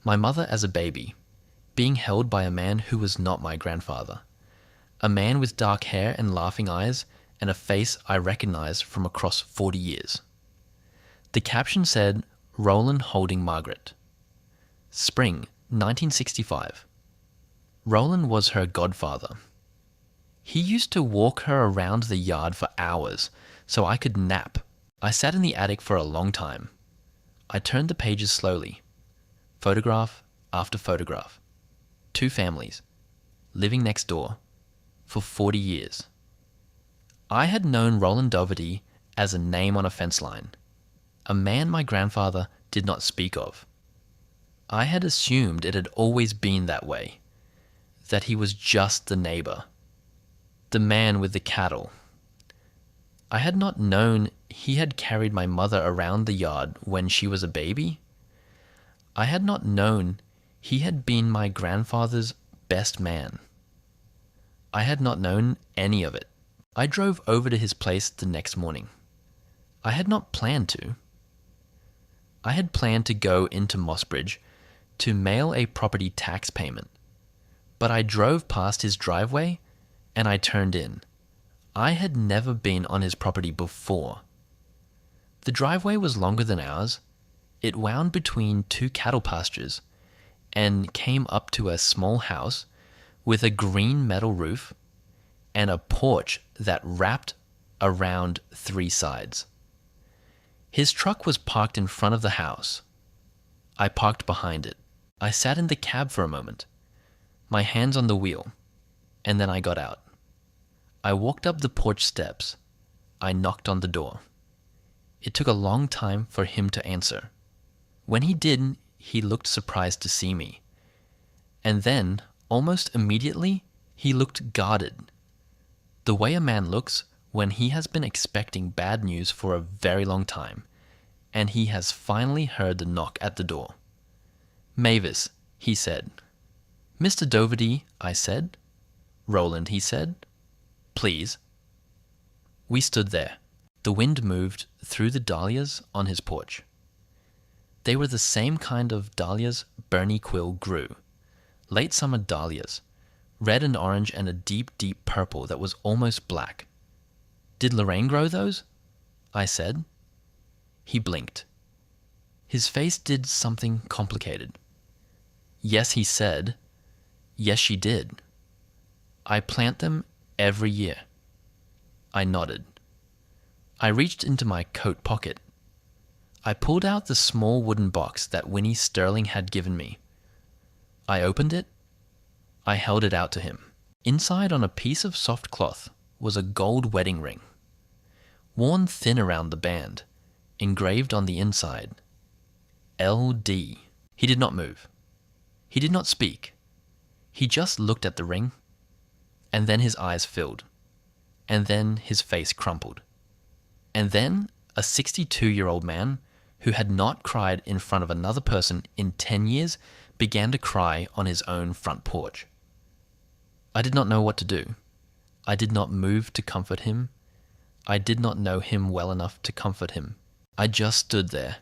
My mother as a baby, being held by a man who was not my grandfather. A man with dark hair and laughing eyes and a face I recognized from across 40 years. The caption said, Roland holding Margaret. Spring, 1965. Roland was her godfather. He used to walk her around the yard for hours so I could nap. I sat in the attic for a long time. I turned the pages slowly. Photograph after photograph. 2 families, living next door, for 40 years. I had known Roland Doherty as a name on a fence line, a man my grandfather did not speak of. I had assumed it had always been that way, that he was just the neighbor, the man with the cattle. I had not known he had carried my mother around the yard when she was a baby. I had not known he had been my grandfather's best man. I had not known any of it. I drove over to his place the next morning. I had not planned to. I had planned to go into Mossbridge to mail a property tax payment, but I drove past his driveway and I turned in. I had never been on his property before. The driveway was longer than ours. It wound between 2 cattle pastures and came up to a small house with a green metal roof and a porch that wrapped around 3 sides. His truck was parked in front of the house. I parked behind it. I sat in the cab for a moment, my hands on the wheel, and then I got out. I walked up the porch steps. I knocked on the door. It took a long time for him to answer. When he did, he looked surprised to see me. And then, almost immediately, he looked guarded. The way a man looks when he has been expecting bad news for a very long time, and he has finally heard the knock at the door. Mavis, he said. "Mr. Doverty," I said. "Roland," he said. "Please." We stood there. The wind moved through the dahlias on his porch. They were the same kind of dahlias Bernie Quill grew. Late summer dahlias, red and orange and a deep, deep purple that was almost black. "Did Lorraine grow those?" I said. He blinked. His face did something complicated. "Yes," he said. "Yes, she did. I plant them every year." I nodded. I reached into my coat pocket. I pulled out the small wooden box that Winnie Sterling had given me. I opened it. I held it out to him. Inside, on a piece of soft cloth, was a gold wedding ring, worn thin around the band, engraved on the inside, LD. He did not move. He did not speak. He just looked at the ring, and then his eyes filled, and then his face crumpled. And then a 62-year-old man who had not cried in front of another person in 10 years began to cry on his own front porch. I did not know what to do. I did not move to comfort him. I did not know him well enough to comfort him. I just stood there,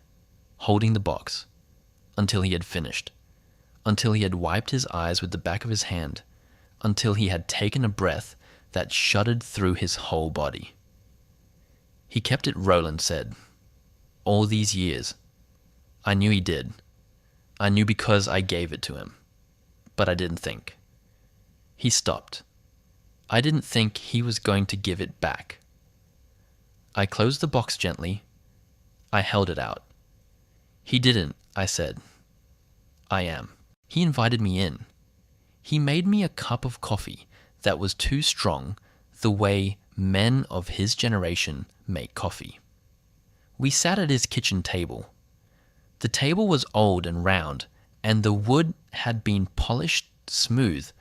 holding the box, until he had finished, until he had wiped his eyes with the back of his hand, until he had taken a breath that shuddered through his whole body. "He kept it," Roland said. "All these years. I knew he did. I knew because I gave it to him. But I didn't think." He stopped. I didn't think he was going to give it back. I closed the box gently. I held it out. "He didn't," I said. "I am." He invited me in. He made me a cup of coffee that was too strong, the way men of his generation make coffee. We sat at his kitchen table. The table was old and round, and the wood had been polished smooth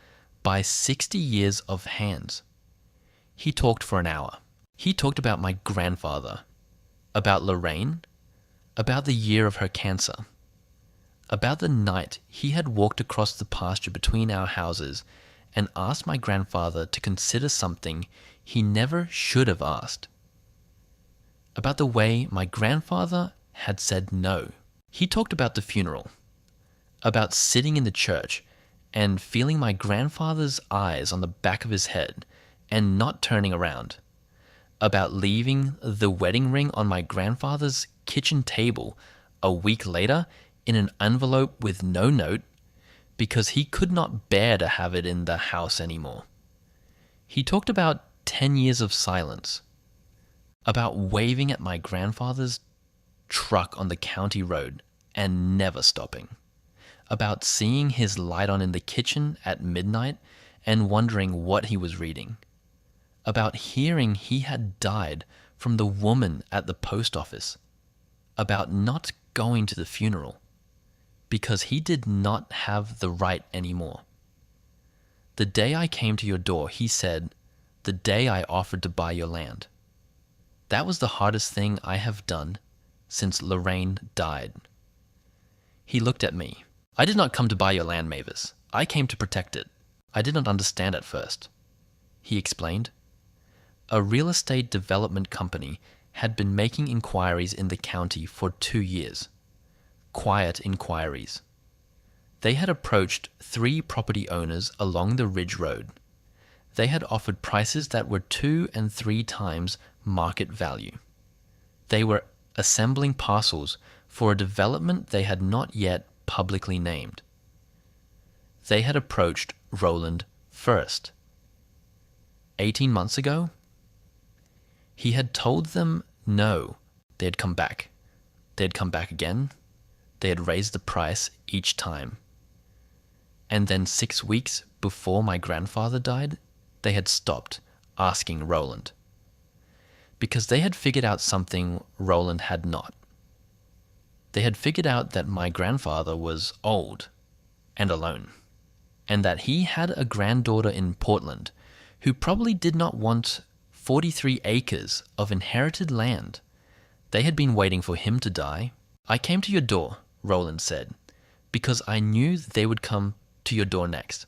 by 60 years of hands. He talked for an hour. He talked about my grandfather, about Lorraine, about the year of her cancer, about the night he had walked across the pasture between our houses and asked my grandfather to consider something he never should have asked, about the way my grandfather had said no. He talked about the funeral, about sitting in the church and feeling my grandfather's eyes on the back of his head and not turning around, about leaving the wedding ring on my grandfather's kitchen table a week later in an envelope with no note because he could not bear to have it in the house anymore. He talked about 10 years of silence, about waving at my grandfather's truck on the county road and never stopping, about seeing his light on in the kitchen at midnight and wondering what he was reading, about hearing he had died from the woman at the post office, about not going to the funeral because he did not have the right anymore. "The day I came to your door," he said, "the day I offered to buy your land. That was the hardest thing I have done since Lorraine died." He looked at me. "I did not come to buy your land, Mavis. I came to protect it. I did not understand at first." He explained. A real estate development company had been making inquiries in the county for 2 years. Quiet inquiries. They had approached 3 property owners along the Ridge Road. They had offered prices that were 2 and 3 times market value. They were assembling parcels for a development they had not yet publicly named. They had approached Roland first. 18 months ago, he had told them no. They had come back. They had come back again. They had raised the price each time. And then 6 weeks before my grandfather died, they had stopped asking Roland. Because they had figured out something Roland had not. They had figured out that my grandfather was old and alone, and that he had a granddaughter in Portland who probably did not want 43 acres of inherited land. They had been waiting for him to die. "I came to your door," Roland said, "because I knew they would come to your door next.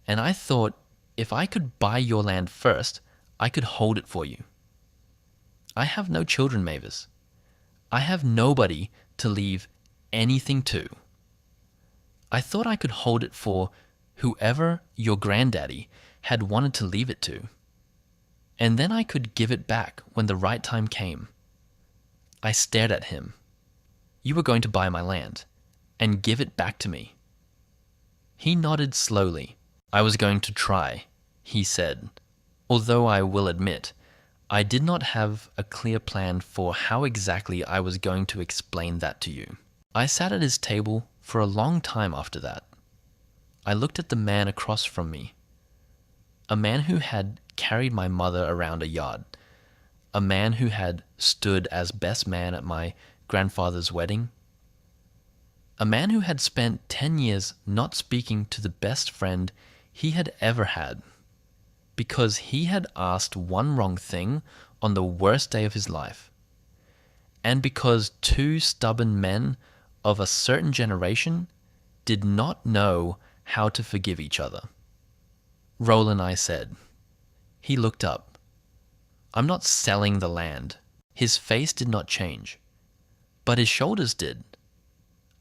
And I thought if I could buy your land first, I could hold it for you. I have no children, Mavis. I have nobody to leave anything to. I thought I could hold it for whoever your granddaddy had wanted to leave it to. And then I could give it back when the right time came. I stared at him. You were going to buy my land and give it back to me. He nodded slowly. I was going to try, he said, although I will admit, I did not have a clear plan for how exactly I was going to explain that to you. I sat at his table for a long time after that. I looked at the man across from me, a man who had carried my mother around a yard, a man who had stood as best man at my grandfather's wedding, a man who had spent 10 years not speaking to the best friend he had ever had, because he had asked one wrong thing on the worst day of his life, and because two stubborn men of a certain generation did not know how to forgive each other. Roland, I said. He looked up. I'm not selling the land. His face did not change, but his shoulders did.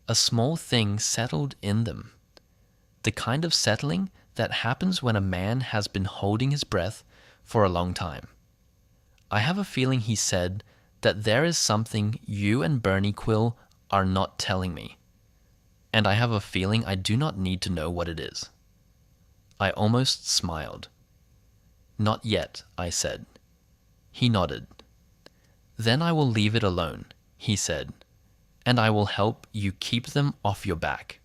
A small thing settled in them, the kind of settling that happens when a man has been holding his breath for a long time. I have a feeling, he said, that there is something you and Bernie Quill are not telling me, and I have a feeling I do not need to know what it is. I almost smiled. Not yet, I said. He nodded. Then I will leave it alone, he said, and I will help you keep them off your back,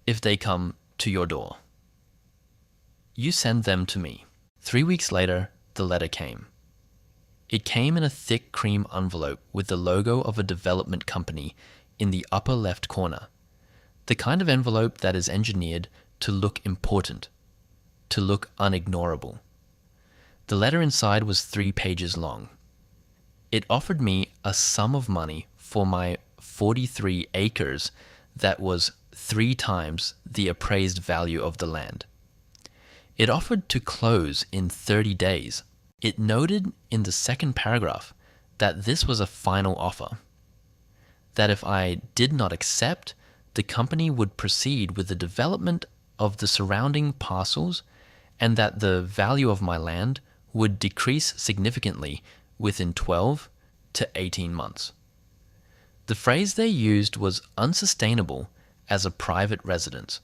if they come to your door. You send them to me. 3 weeks later, the letter came. It came in a thick cream envelope with the logo of a development company in the upper left corner, the kind of envelope that is engineered to look important, to look unignorable. The letter inside was 3 pages long. It offered me a sum of money for my 43 acres that was 3 times the appraised value of the land. It offered to close in 30 days. It noted in the second paragraph that this was a final offer, that if I did not accept, the company would proceed with the development of the surrounding parcels and that the value of my land would decrease significantly within 12 to 18 months. The phrase they used was unsustainable as a private residence.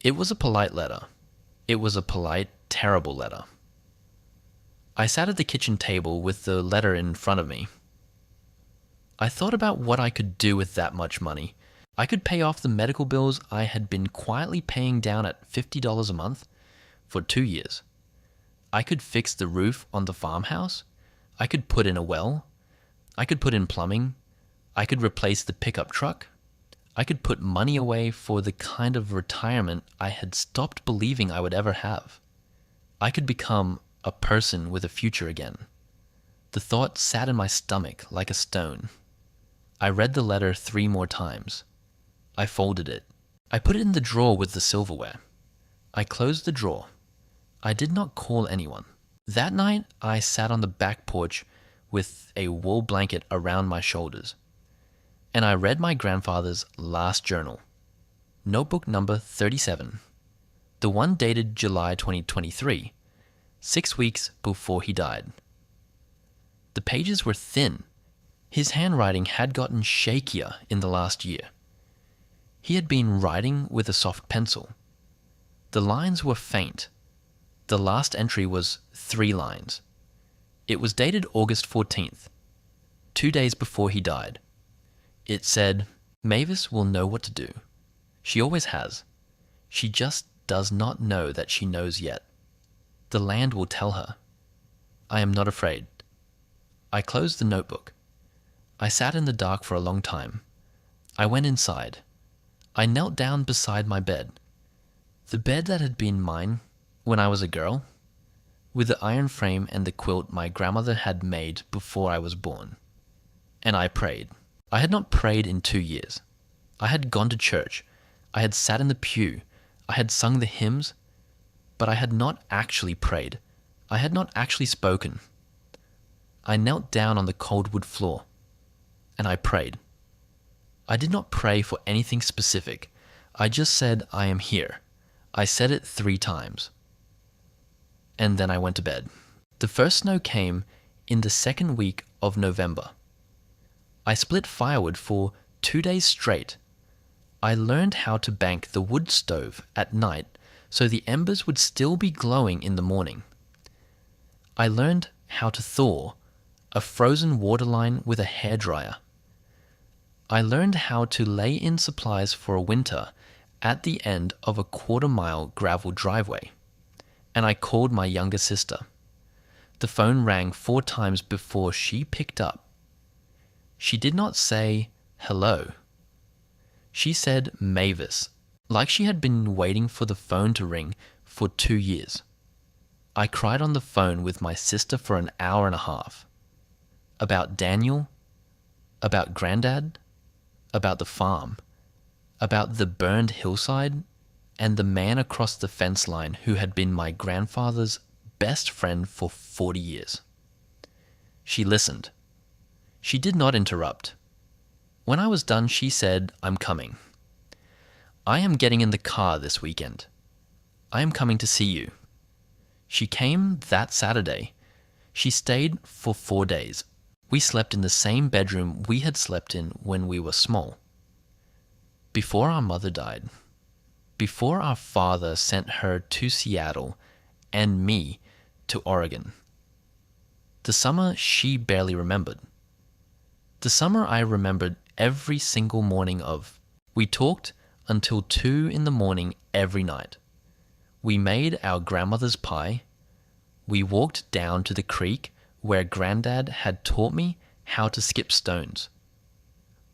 It was a polite letter. It was a polite, terrible letter. I sat at the kitchen table with the letter in front of me. I thought about what I could do with that much money. I could pay off the medical bills I had been quietly paying down at $50 a month for 2 years. I could fix the roof on the farmhouse. I could put in a well. I could put in plumbing. I could replace the pickup truck. I could put money away for the kind of retirement I had stopped believing I would ever have. I could become a person with a future again. The thought sat in my stomach like a stone. I read the letter 3 more times. I folded it. I put it in the drawer with the silverware. I closed the drawer. I did not call anyone. That night, I sat on the back porch with a wool blanket around my shoulders, and I read my grandfather's last journal, notebook number 37, the one dated July 2023, 6 weeks before he died. The pages were thin. His handwriting had gotten shakier in the last year. He had been writing with a soft pencil. The lines were faint. The last entry was 3 lines. It was dated August 14th, 2 days before he died. It said, Mavis will know what to do. She always has. She just does not know that she knows yet. The land will tell her. I am not afraid. I closed the notebook. I sat in the dark for a long time. I went inside. I knelt down beside my bed. The bed that had been mine when I was a girl, with the iron frame and the quilt my grandmother had made before I was born. And I prayed. I had not prayed in 2 years. I had gone to church. I had sat in the pew. I had sung the hymns, but I had not actually prayed. I had not actually spoken. I knelt down on the cold wood floor, and I prayed. I did not pray for anything specific. I just said, I am here. I said it 3 times. And then I went to bed. The first snow came in the second week of November. I split firewood for 2 days straight. I learned how to bank the wood stove at night so the embers would still be glowing in the morning. I learned how to thaw a frozen waterline with a hairdryer. I learned how to lay in supplies for a winter at the end of a 1/4-mile gravel driveway. And I called my younger sister. The phone rang 4 times before she picked up. She did not say hello. She said Mavis, like she had been waiting for the phone to ring for 2 years. I cried on the phone with my sister for an hour and a half. About Daniel, about Grandad, about the farm, about the burned hillside, and the man across the fence line who had been my grandfather's best friend for 40 years. She listened. She did not interrupt. When I was done, she said, I'm coming. I am getting in the car this weekend. I am coming to see you. She came that Saturday. She stayed for 4 days. We slept in the same bedroom we had slept in when we were small. Before our mother died, before our father sent her to Seattle and me to Oregon. The summer she barely remembered. The summer I remembered every single morning of. We talked until 2 in the morning every night. We made our grandmother's pie. We walked down to the creek where Granddad had taught me how to skip stones.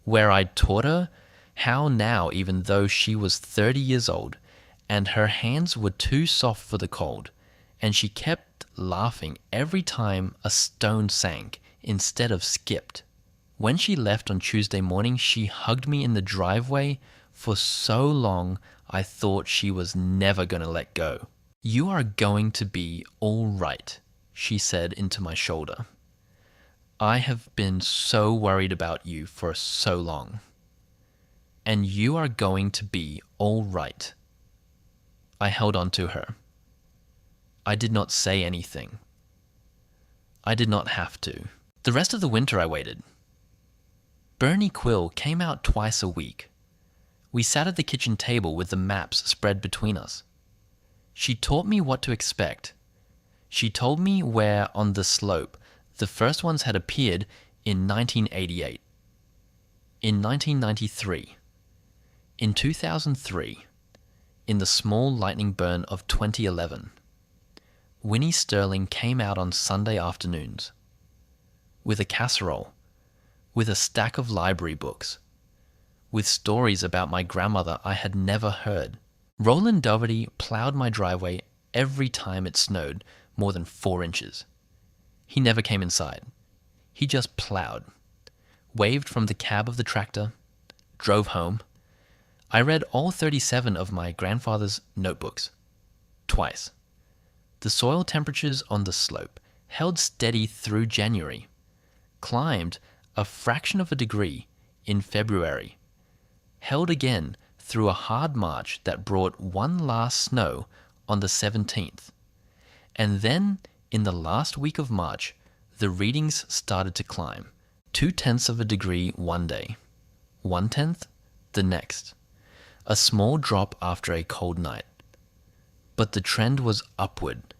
Where I'd taught her how now, even though she was 30 years old and her hands were too soft for the cold, and she kept laughing every time a stone sank instead of skipped. When she left on Tuesday morning, she hugged me in the driveway for so long I thought she was never going to let go. You are going to be all right, she said into my shoulder. I have been so worried about you for so long. And you are going to be all right. I held on to her. I did not say anything. I did not have to. The rest of the winter I waited. Bernie Quill came out twice a week. We sat at the kitchen table with the maps spread between us. She taught me what to expect. She told me where on the slope the first ones had appeared in 1988, in 1993, in 2003, in the small lightning burn of 2011. Winnie Sterling came out on Sunday afternoons with a casserole, with a stack of library books, with stories about my grandmother I had never heard. Roland Doherty plowed my driveway every time it snowed more than 4 inches. He never came inside. He just plowed, waved from the cab of the tractor, drove home. I read all 37 of my grandfather's notebooks, twice. The soil temperatures on the slope held steady through January, climbed a fraction of a degree in February, held again through a hard March that brought one last snow on the 17th. And then, in the last week of March, the readings started to climb. 0.2 of a degree one day, 0.1 the next. A small drop after a cold night. But the trend was upward.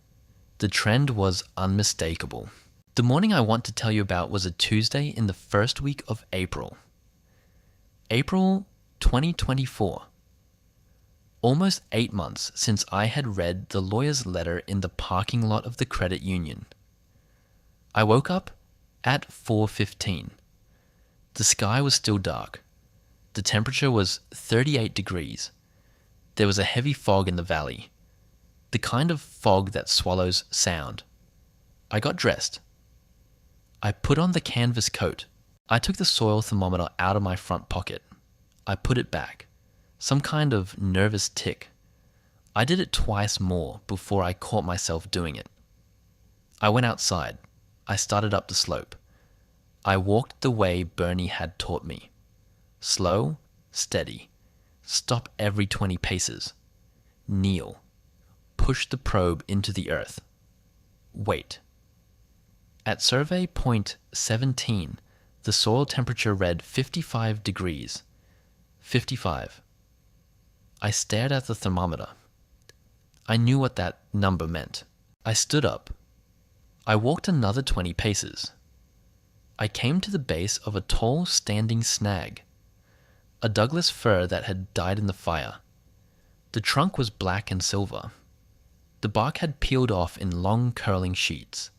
The trend was unmistakable. The morning I want to tell you about was a Tuesday in the first week of April. April 2024. Almost 8 months since I had read the lawyer's letter in the parking lot of the credit union. I woke up at 4:15. The sky was still dark. The temperature was 38 degrees. There was a heavy fog in the valley, the kind of fog that swallows sound. I got dressed. I put on the canvas coat. I took the soil thermometer out of my front pocket. I put it back. some kind of nervous tic. I did it twice more before I caught myself doing it. I went outside. I started up the slope. I walked the way Bernie had taught me. Slow, steady. Stop every 20 paces. Kneel. Push the probe into the earth. Wait. At survey point 17, the soil temperature read 55 degrees. 55. I stared at the thermometer. I knew what that number meant. I stood up. I walked another 20 paces. I came to the base of a tall standing snag, a Douglas fir that had died in the fire. The trunk was black and silver. The bark had peeled off in long curling sheets.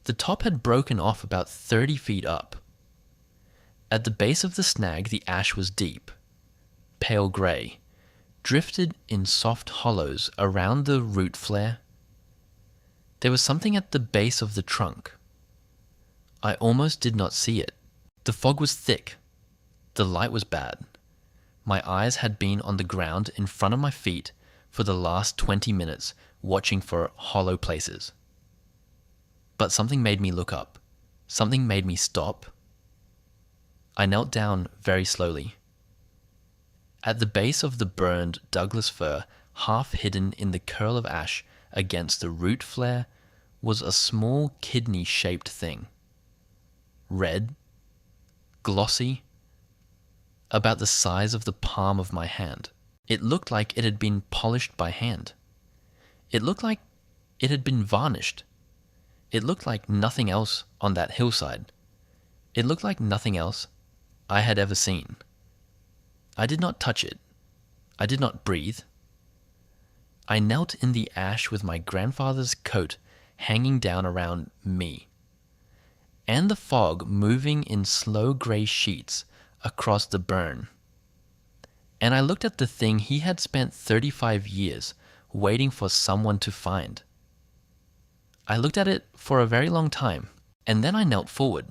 The top had broken off about 30 feet up. At the base of the snag, the ash was deep, pale grey, drifted in soft hollows around the root flare. There was something at the base of the trunk. I almost did not see it. The fog was thick. The light was bad. My eyes had been on the ground in front of my feet for the last 20 minutes, watching for hollow places. But something made me look up. Something made me stop. I knelt down very slowly. At the base of the burned Douglas fir, half hidden in the curl of ash against the root flare, was a small kidney-shaped thing. Red, glossy, about the size of the palm of my hand. It looked like it had been polished by hand. It looked like it had been varnished. It looked like nothing else on that hillside. It looked like nothing else I had ever seen. I did not touch it. I did not breathe. I knelt in the ash with my grandfather's coat hanging down around me, and the fog moving in slow grey sheets across the burn. And I looked at the thing he had spent 35 years waiting for someone to find. I looked at it for a very long time, and then I knelt forward,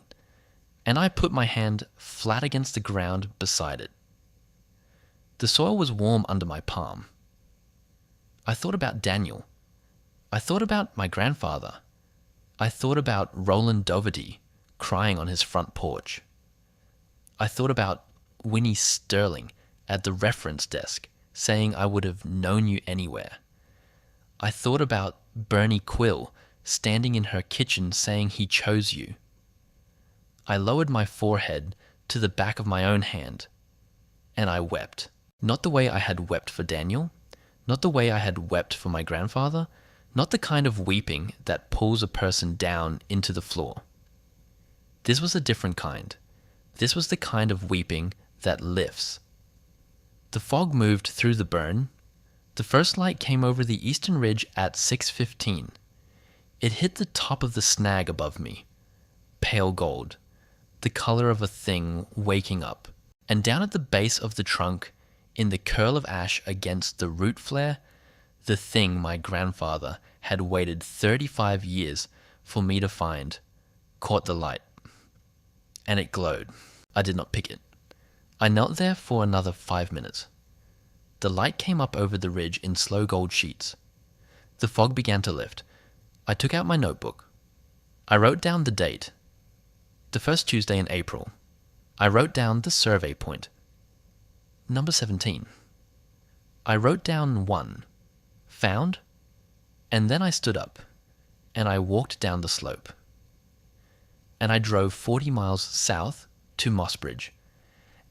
and I put my hand flat against the ground beside it. The soil was warm under my palm. I thought about Daniel. I thought about my grandfather. I thought about Roland Doverty crying on his front porch. I thought about Winnie Sterling at the reference desk saying I would have known you anywhere. I thought about Bernie Quill standing in her kitchen saying he chose you. I lowered my forehead to the back of my own hand, and I wept. Not the way I had wept for Daniel, not the way I had wept for my grandfather, not the kind of weeping that pulls a person down into the floor. This was a different kind. This was the kind of weeping that lifts. The fog moved through the burn. The first light came over the eastern ridge at 6:15. It hit the top of the snag above me, pale gold, the color of a thing waking up. And down at the base of the trunk, in the curl of ash against the root flare, the thing my grandfather had waited 35 years for me to find, caught the light. And it glowed. I did not pick it. I knelt there for another 5 minutes. The light came up over the ridge in slow gold sheets. The fog began to lift. I took out my notebook. I wrote down the date, the first Tuesday in April. I wrote down the survey point, number 17. I wrote down 1, found, and then I stood up, and I walked down the slope. And I drove 40 miles south to Mossbridge,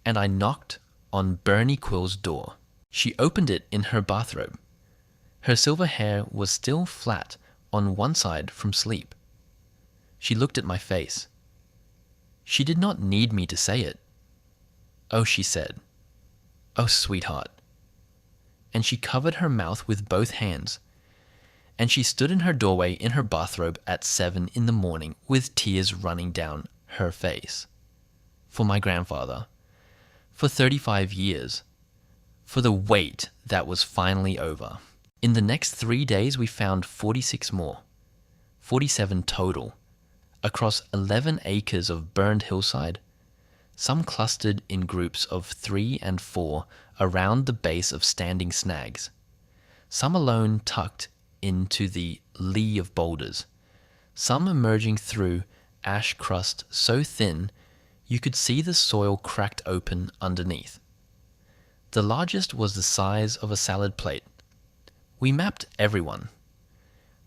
and I knocked on Bernie Quill's door. She opened it in her bathrobe. Her silver hair was still flat on one side from sleep. She looked at my face. She did not need me to say it. "Oh," she said. "Oh, sweetheart." And she covered her mouth with both hands. And she stood in her doorway in her bathrobe at 7 in the morning with tears running down her face. For my grandfather. For 35 years. For the wait that was finally over. In the next 3 days we found 46 more. 47 total. Across 11 acres of burned hillside. some clustered in groups of 3 and 4 around the base of standing snags, some alone tucked into the lee of boulders, some emerging through ash crust so thin you could see the soil cracked open underneath. The largest was the size of a salad plate. We mapped everyone.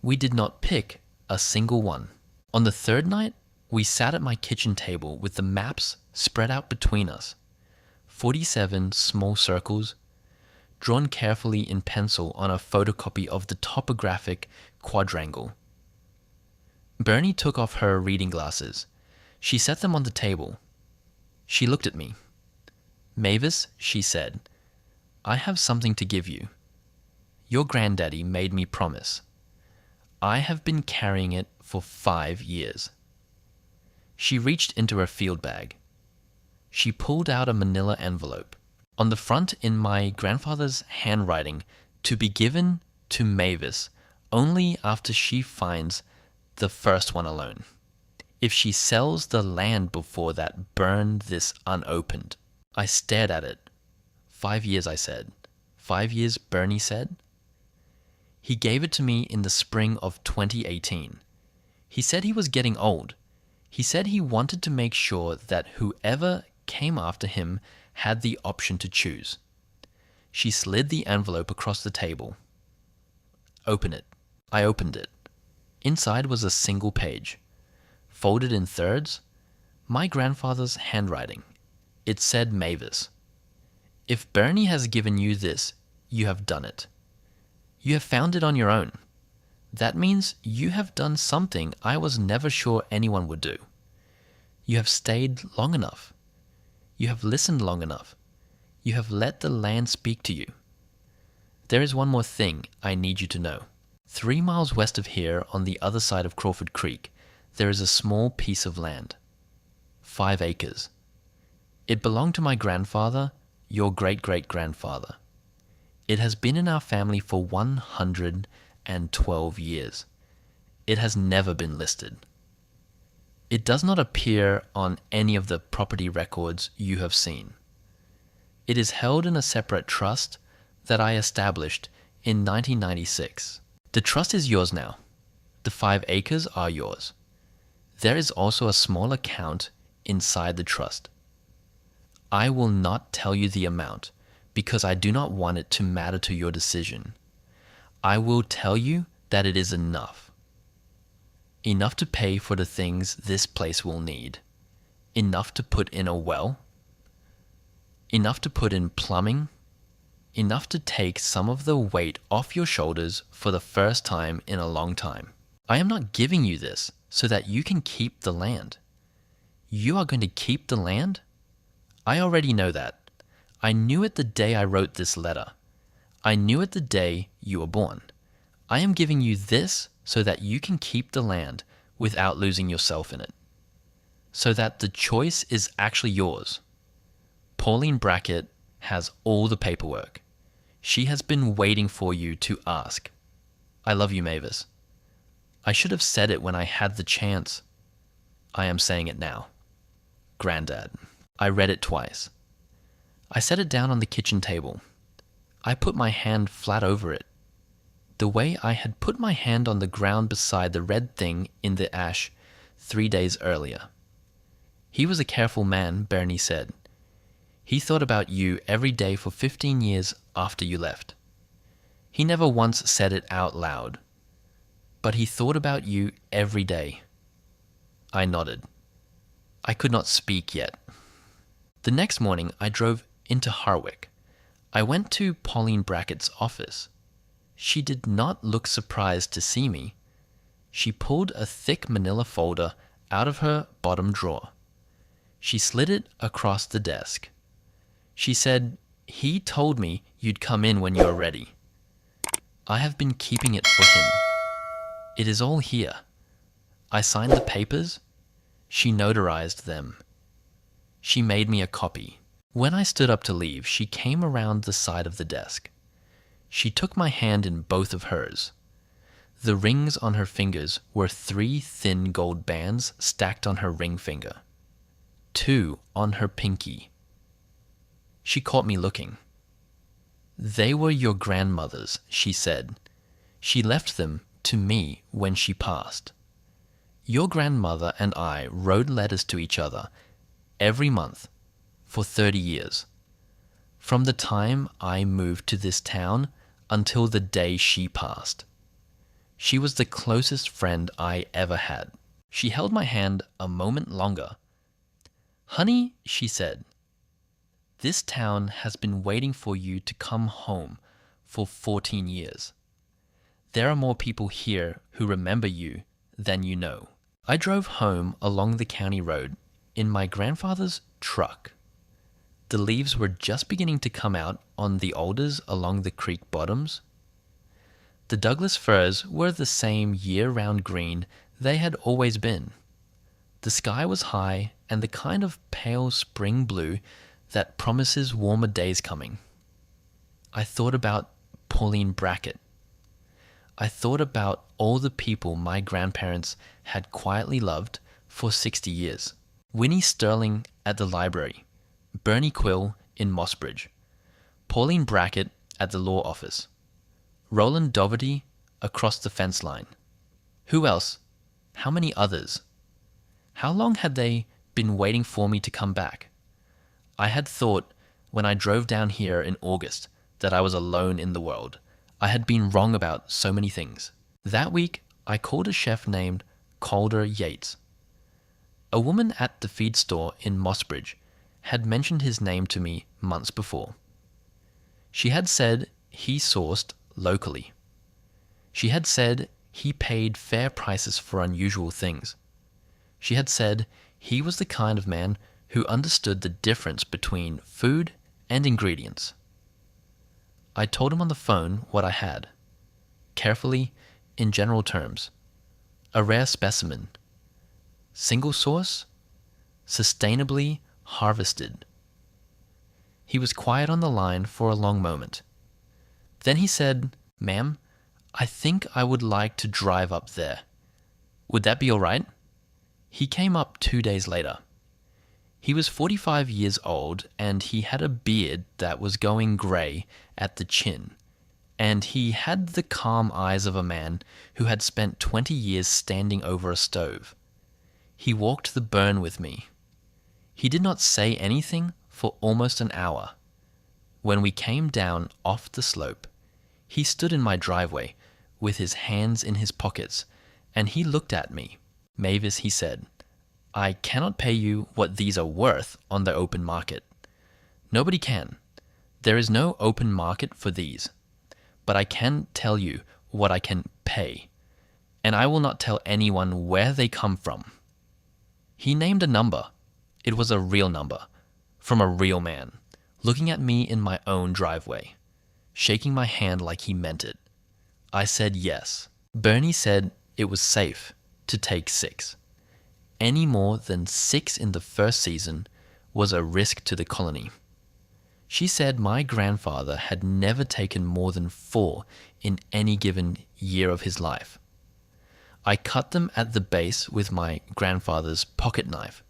We did not pick a single one. On the third night, we sat at my kitchen table with the maps spread out between us. 47 small circles, drawn carefully in pencil on a photocopy of the topographic quadrangle. Bernie took off her reading glasses. She set them on the table. She looked at me. "Mavis," she said, "I have something to give you. Your granddaddy made me promise. I have been carrying it for 5 years." She reached into her field bag. She pulled out a manila envelope. On the front, in my grandfather's handwriting, to be given to Mavis only after she finds the first one alone. If she sells the land before that, burn this unopened. I stared at it. 5 years, I said. 5 years, Bernie said. He gave it to me in the spring of 2018. He said he was getting old. He said he wanted to make sure that whoever came after him had the option to choose. She slid the envelope across the table. "Open it." I opened it. Inside was a single page, folded in thirds, my grandfather's handwriting. It said Mavis. "If Bernie has given you this, you have done it. You have found it on your own. That means you have done something I was never sure anyone would do. You have stayed long enough. You have listened long enough. You have let the land speak to you. There is one more thing I need you to know. 3 miles west of here, on the other side of Crawford Creek, there is a small piece of land. 5 acres. It belonged to my grandfather, your great-great-grandfather. It has been in our family for 112 years. It has never been listed. It does not appear on any of the property records you have seen. It is held in a separate trust that I established in 1996. The trust is yours now. The 5 acres are yours. There is also a small account inside the trust. I will not tell you the amount because I do not want it to matter to your decision. I will tell you that it is enough. Enough to pay for the things this place will need. Enough to put in a well. Enough to put in plumbing. Enough to take some of the weight off your shoulders for the first time in a long time. I am not giving you this so that you can keep the land. You are going to keep the land? I already know that. I knew it the day I wrote this letter. I knew it the day you were born. I am giving you this so that you can keep the land without losing yourself in it. So that the choice is actually yours. Pauline Brackett has all the paperwork. She has been waiting for you to ask. I love you, Mavis. I should have said it when I had the chance. I am saying it now. Granddad. I read it twice. I set it down on the kitchen table. I put my hand flat over it, the way I had put my hand on the ground beside the red thing in the ash 3 days earlier. He was a careful man, Bernie said. He thought about you every day for 15 years after you left. He never once said it out loud, but he thought about you every day. I nodded. I could not speak yet. The next morning, I drove into Harwick. I went to Pauline Brackett's office. She did not look surprised to see me. She pulled a thick manila folder out of her bottom drawer. She slid it across the desk. She said, "He told me you'd come in when you're ready. I have been keeping it for him. It is all here." I signed the papers. She notarized them. She made me a copy. When I stood up to leave, she came around the side of the desk. She took my hand in both of hers. The rings on her fingers were 3 thin gold bands stacked on her ring finger. tattoo on her pinky. She caught me looking. They were your grandmother's, she said. She left them to me when she passed. Your grandmother and I wrote letters to each other every month for 30 years. From the time I moved to this town until the day she passed. She was the closest friend I ever had. She held my hand a moment longer. Honey, she said, this town has been waiting for you to come home for 14 years. There are more people here who remember you than you know. I drove home along the county road in my grandfather's truck. The leaves were just beginning to come out on the alders along the creek bottoms. The Douglas firs were the same year-round green they had always been. The sky was high and the kind of pale spring blue that promises warmer days coming. I thought about Pauline Brackett. I thought about all the people my grandparents had quietly loved for 60 years. Winnie Sterling at the library, Bernie Quill in Mossbridge, Pauline Brackett at the law office, Roland Doverty across the fence line. Who else? How many others? How long had they been waiting for me to come back? I had thought when I drove down here in August that I was alone in the world. I had been wrong about so many things. That week, I called a chef named Calder Yates. A woman at the feed store in Mossbridge had mentioned his name to me months before. She had said he sourced locally. She had said he paid fair prices for unusual things. She had said he was the kind of man who understood the difference between food and ingredients. I told him on the phone what I had. Carefully, in general terms. A rare specimen. Single source. Sustainably harvested. He was quiet on the line for a long moment. Then he said, "Ma'am, I think I would like to drive up there. Would that be all right?" He came up 2 days later. He was 45 years old and he had a beard that was going grey at the chin, and he had the calm eyes of a man who had spent 20 years standing over a stove. He walked the burn with me. He did not say anything for almost an hour. When we came down off the slope, he stood in my driveway with his hands in his pockets, and he looked at me. "Mavis," he said, "I cannot pay you what these are worth on the open market. Nobody can. There is no open market for these. But I can tell you what I can pay, and I will not tell anyone where they come from." He named a number. It was a real number, from a real man, looking at me in my own driveway, shaking my hand like he meant it. I said yes. Bernie said it was safe to take 6. Any more than 6 in the first season was a risk to the colony. She said my grandfather had never taken more than 4 in any given year of his life. I cut them at the base with my grandfather's pocket knife.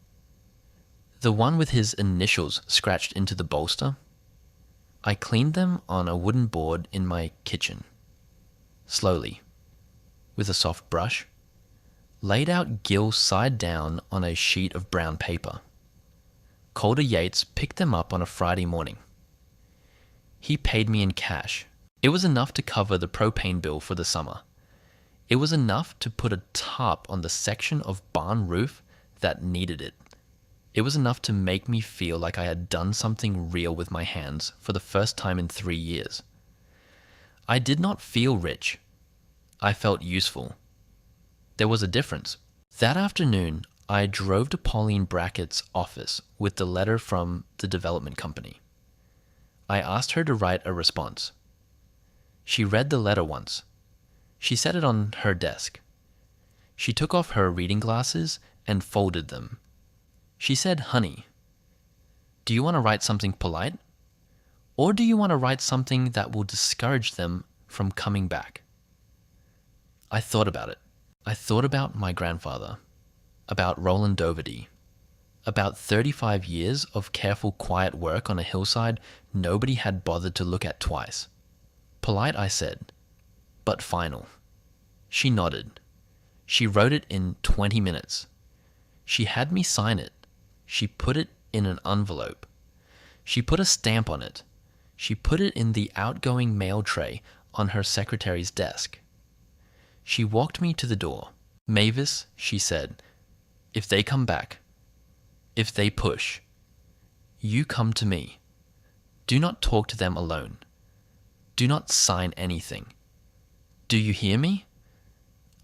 The one with his initials scratched into the bolster. I cleaned them on a wooden board in my kitchen. Slowly, with a soft brush, laid out gill side down on a sheet of brown paper. Calder Yates picked them up on a Friday morning. He paid me in cash. It was enough to cover the propane bill for the summer. It was enough to put a tarp on the section of barn roof that needed it. It was enough to make me feel like I had done something real with my hands for the first time in 3 years. I did not feel rich. I felt useful. There was a difference. That afternoon, I drove to Pauline Brackett's office with the letter from the development company. I asked her to write a response. She read the letter once. She set it on her desk. She took off her reading glasses and folded them. She said, "Honey, do you want to write something polite? Or do you want to write something that will discourage them from coming back?" I thought about it. I thought about my grandfather, about Roland Doverty, About 35 years of careful, quiet work on a hillside nobody had bothered to look at twice. Polite, I said, but final. She nodded. She wrote it in 20 minutes. She had me sign it. She put it in an envelope. She put a stamp on it. She put it in the outgoing mail tray on her secretary's desk. She walked me to the door. Mavis, she said, if they come back, if they push, you come to me. Do not talk to them alone. Do not sign anything. Do you hear me?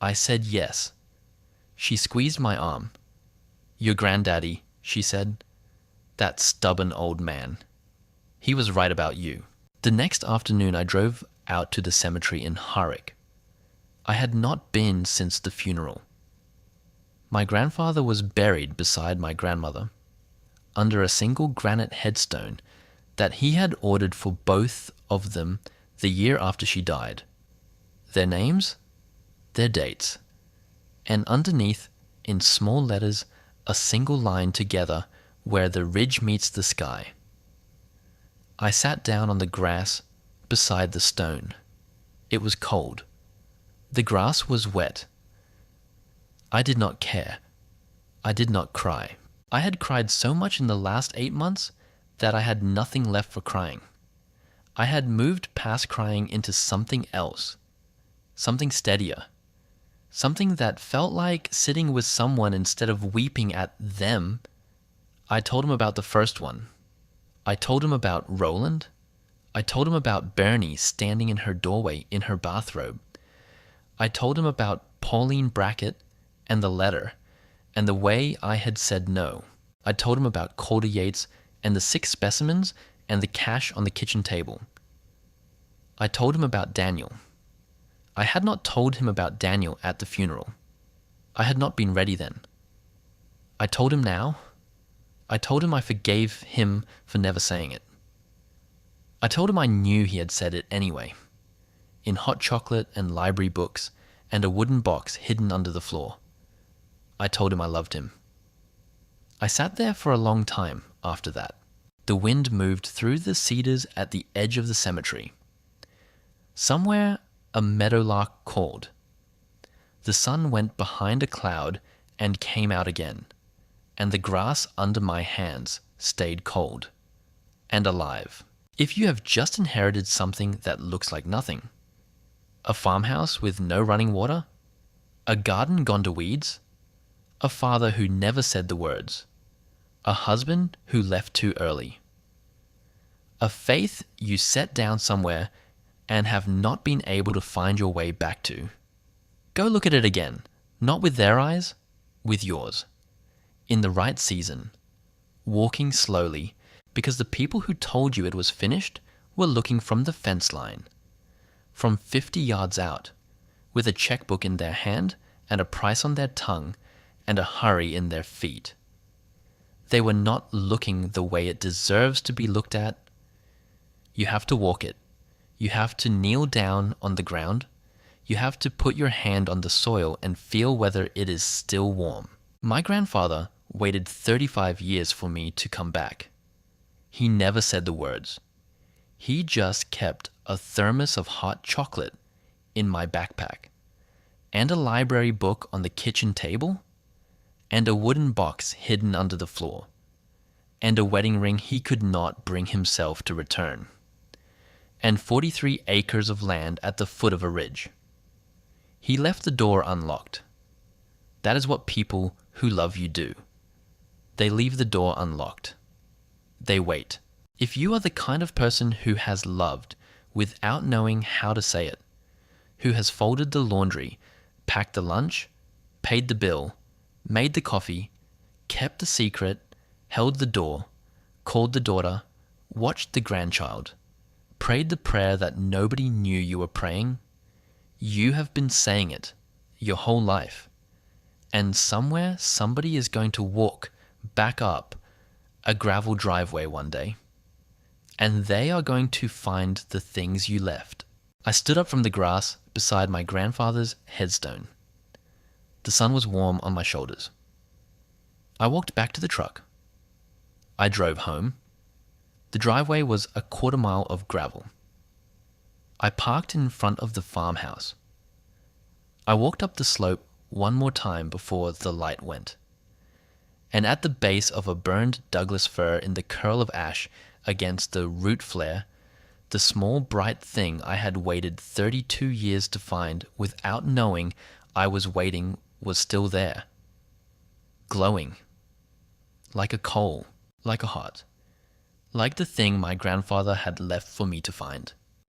I said yes. She squeezed my arm. Your granddaddy, she said, that stubborn old man. He was right about you. The next afternoon I drove out to the cemetery in Harwich. I had not been since the funeral. My grandfather was buried beside my grandmother, under a single granite headstone that he had ordered for both of them the year after she died. Their names, their dates, and underneath, in small letters, a single line together where the ridge meets the sky. I sat down on the grass beside the stone. It was cold. The grass was wet. I did not care. I did not cry. I had cried so much in the last 8 months that I had nothing left for crying. I had moved past crying into something else, something steadier, something that felt like sitting with someone instead of weeping at them. I told him about the first one. I told him about Roland. I told him about Bernie standing in her doorway in her bathrobe. I told him about Pauline Brackett and the letter and the way I had said no. I told him about Calder Yates and the 6 specimens and the cash on the kitchen table. I told him about Daniel. I had not told him about Daniel at the funeral. I had not been ready then. I told him now. I told him I forgave him for never saying it. I told him I knew he had said it anyway, in hot chocolate and library books and a wooden box hidden under the floor. I told him I loved him. I sat there for a long time after that. The wind moved through the cedars at the edge of the cemetery. Somewhere a meadowlark called. The sun went behind a cloud and came out again, and the grass under my hands stayed cold and alive. If you have just inherited something that looks like nothing, a farmhouse with no running water, a garden gone to weeds, a father who never said the words, a husband who left too early, a faith you set down somewhere and have not been able to find your way back to, go look at it again, not with their eyes, with yours, in the right season, walking slowly, because the people who told you it was finished were looking from the fence line, from 50 yards out, with a checkbook in their hand and a price on their tongue and a hurry in their feet. They were not looking the way it deserves to be looked at. You have to walk it. You have to kneel down on the ground. You have to put your hand on the soil and feel whether it is still warm. My grandfather waited 35 years for me to come back. He never said the words. He just kept a thermos of hot chocolate in my backpack, and a library book on the kitchen table, and a wooden box hidden under the floor, and a wedding ring he could not bring himself to return, and 43 acres of land at the foot of a ridge. He left the door unlocked. That is what people who love you do. They leave the door unlocked. They wait. If you are the kind of person who has loved without knowing how to say it, who has folded the laundry, packed the lunch, paid the bill, made the coffee, kept the secret, held the door, called the daughter, watched the grandchild, prayed the prayer that nobody knew you were praying, you have been saying it your whole life. And somewhere somebody is going to walk back up a gravel driveway one day, and they are going to find the things you left. I stood up from the grass beside my grandfather's headstone. The sun was warm on my shoulders. I walked back to the truck. I drove home. The driveway was a quarter mile of gravel. I parked in front of the farmhouse. I walked up the slope one more time before the light went. And at the base of a burned Douglas fir in the curl of ash against the root flare, the small bright thing I had waited 32 years to find without knowing I was waiting was still there. Glowing. Like a coal. Like a heart. Like the thing my grandfather had left for me to find.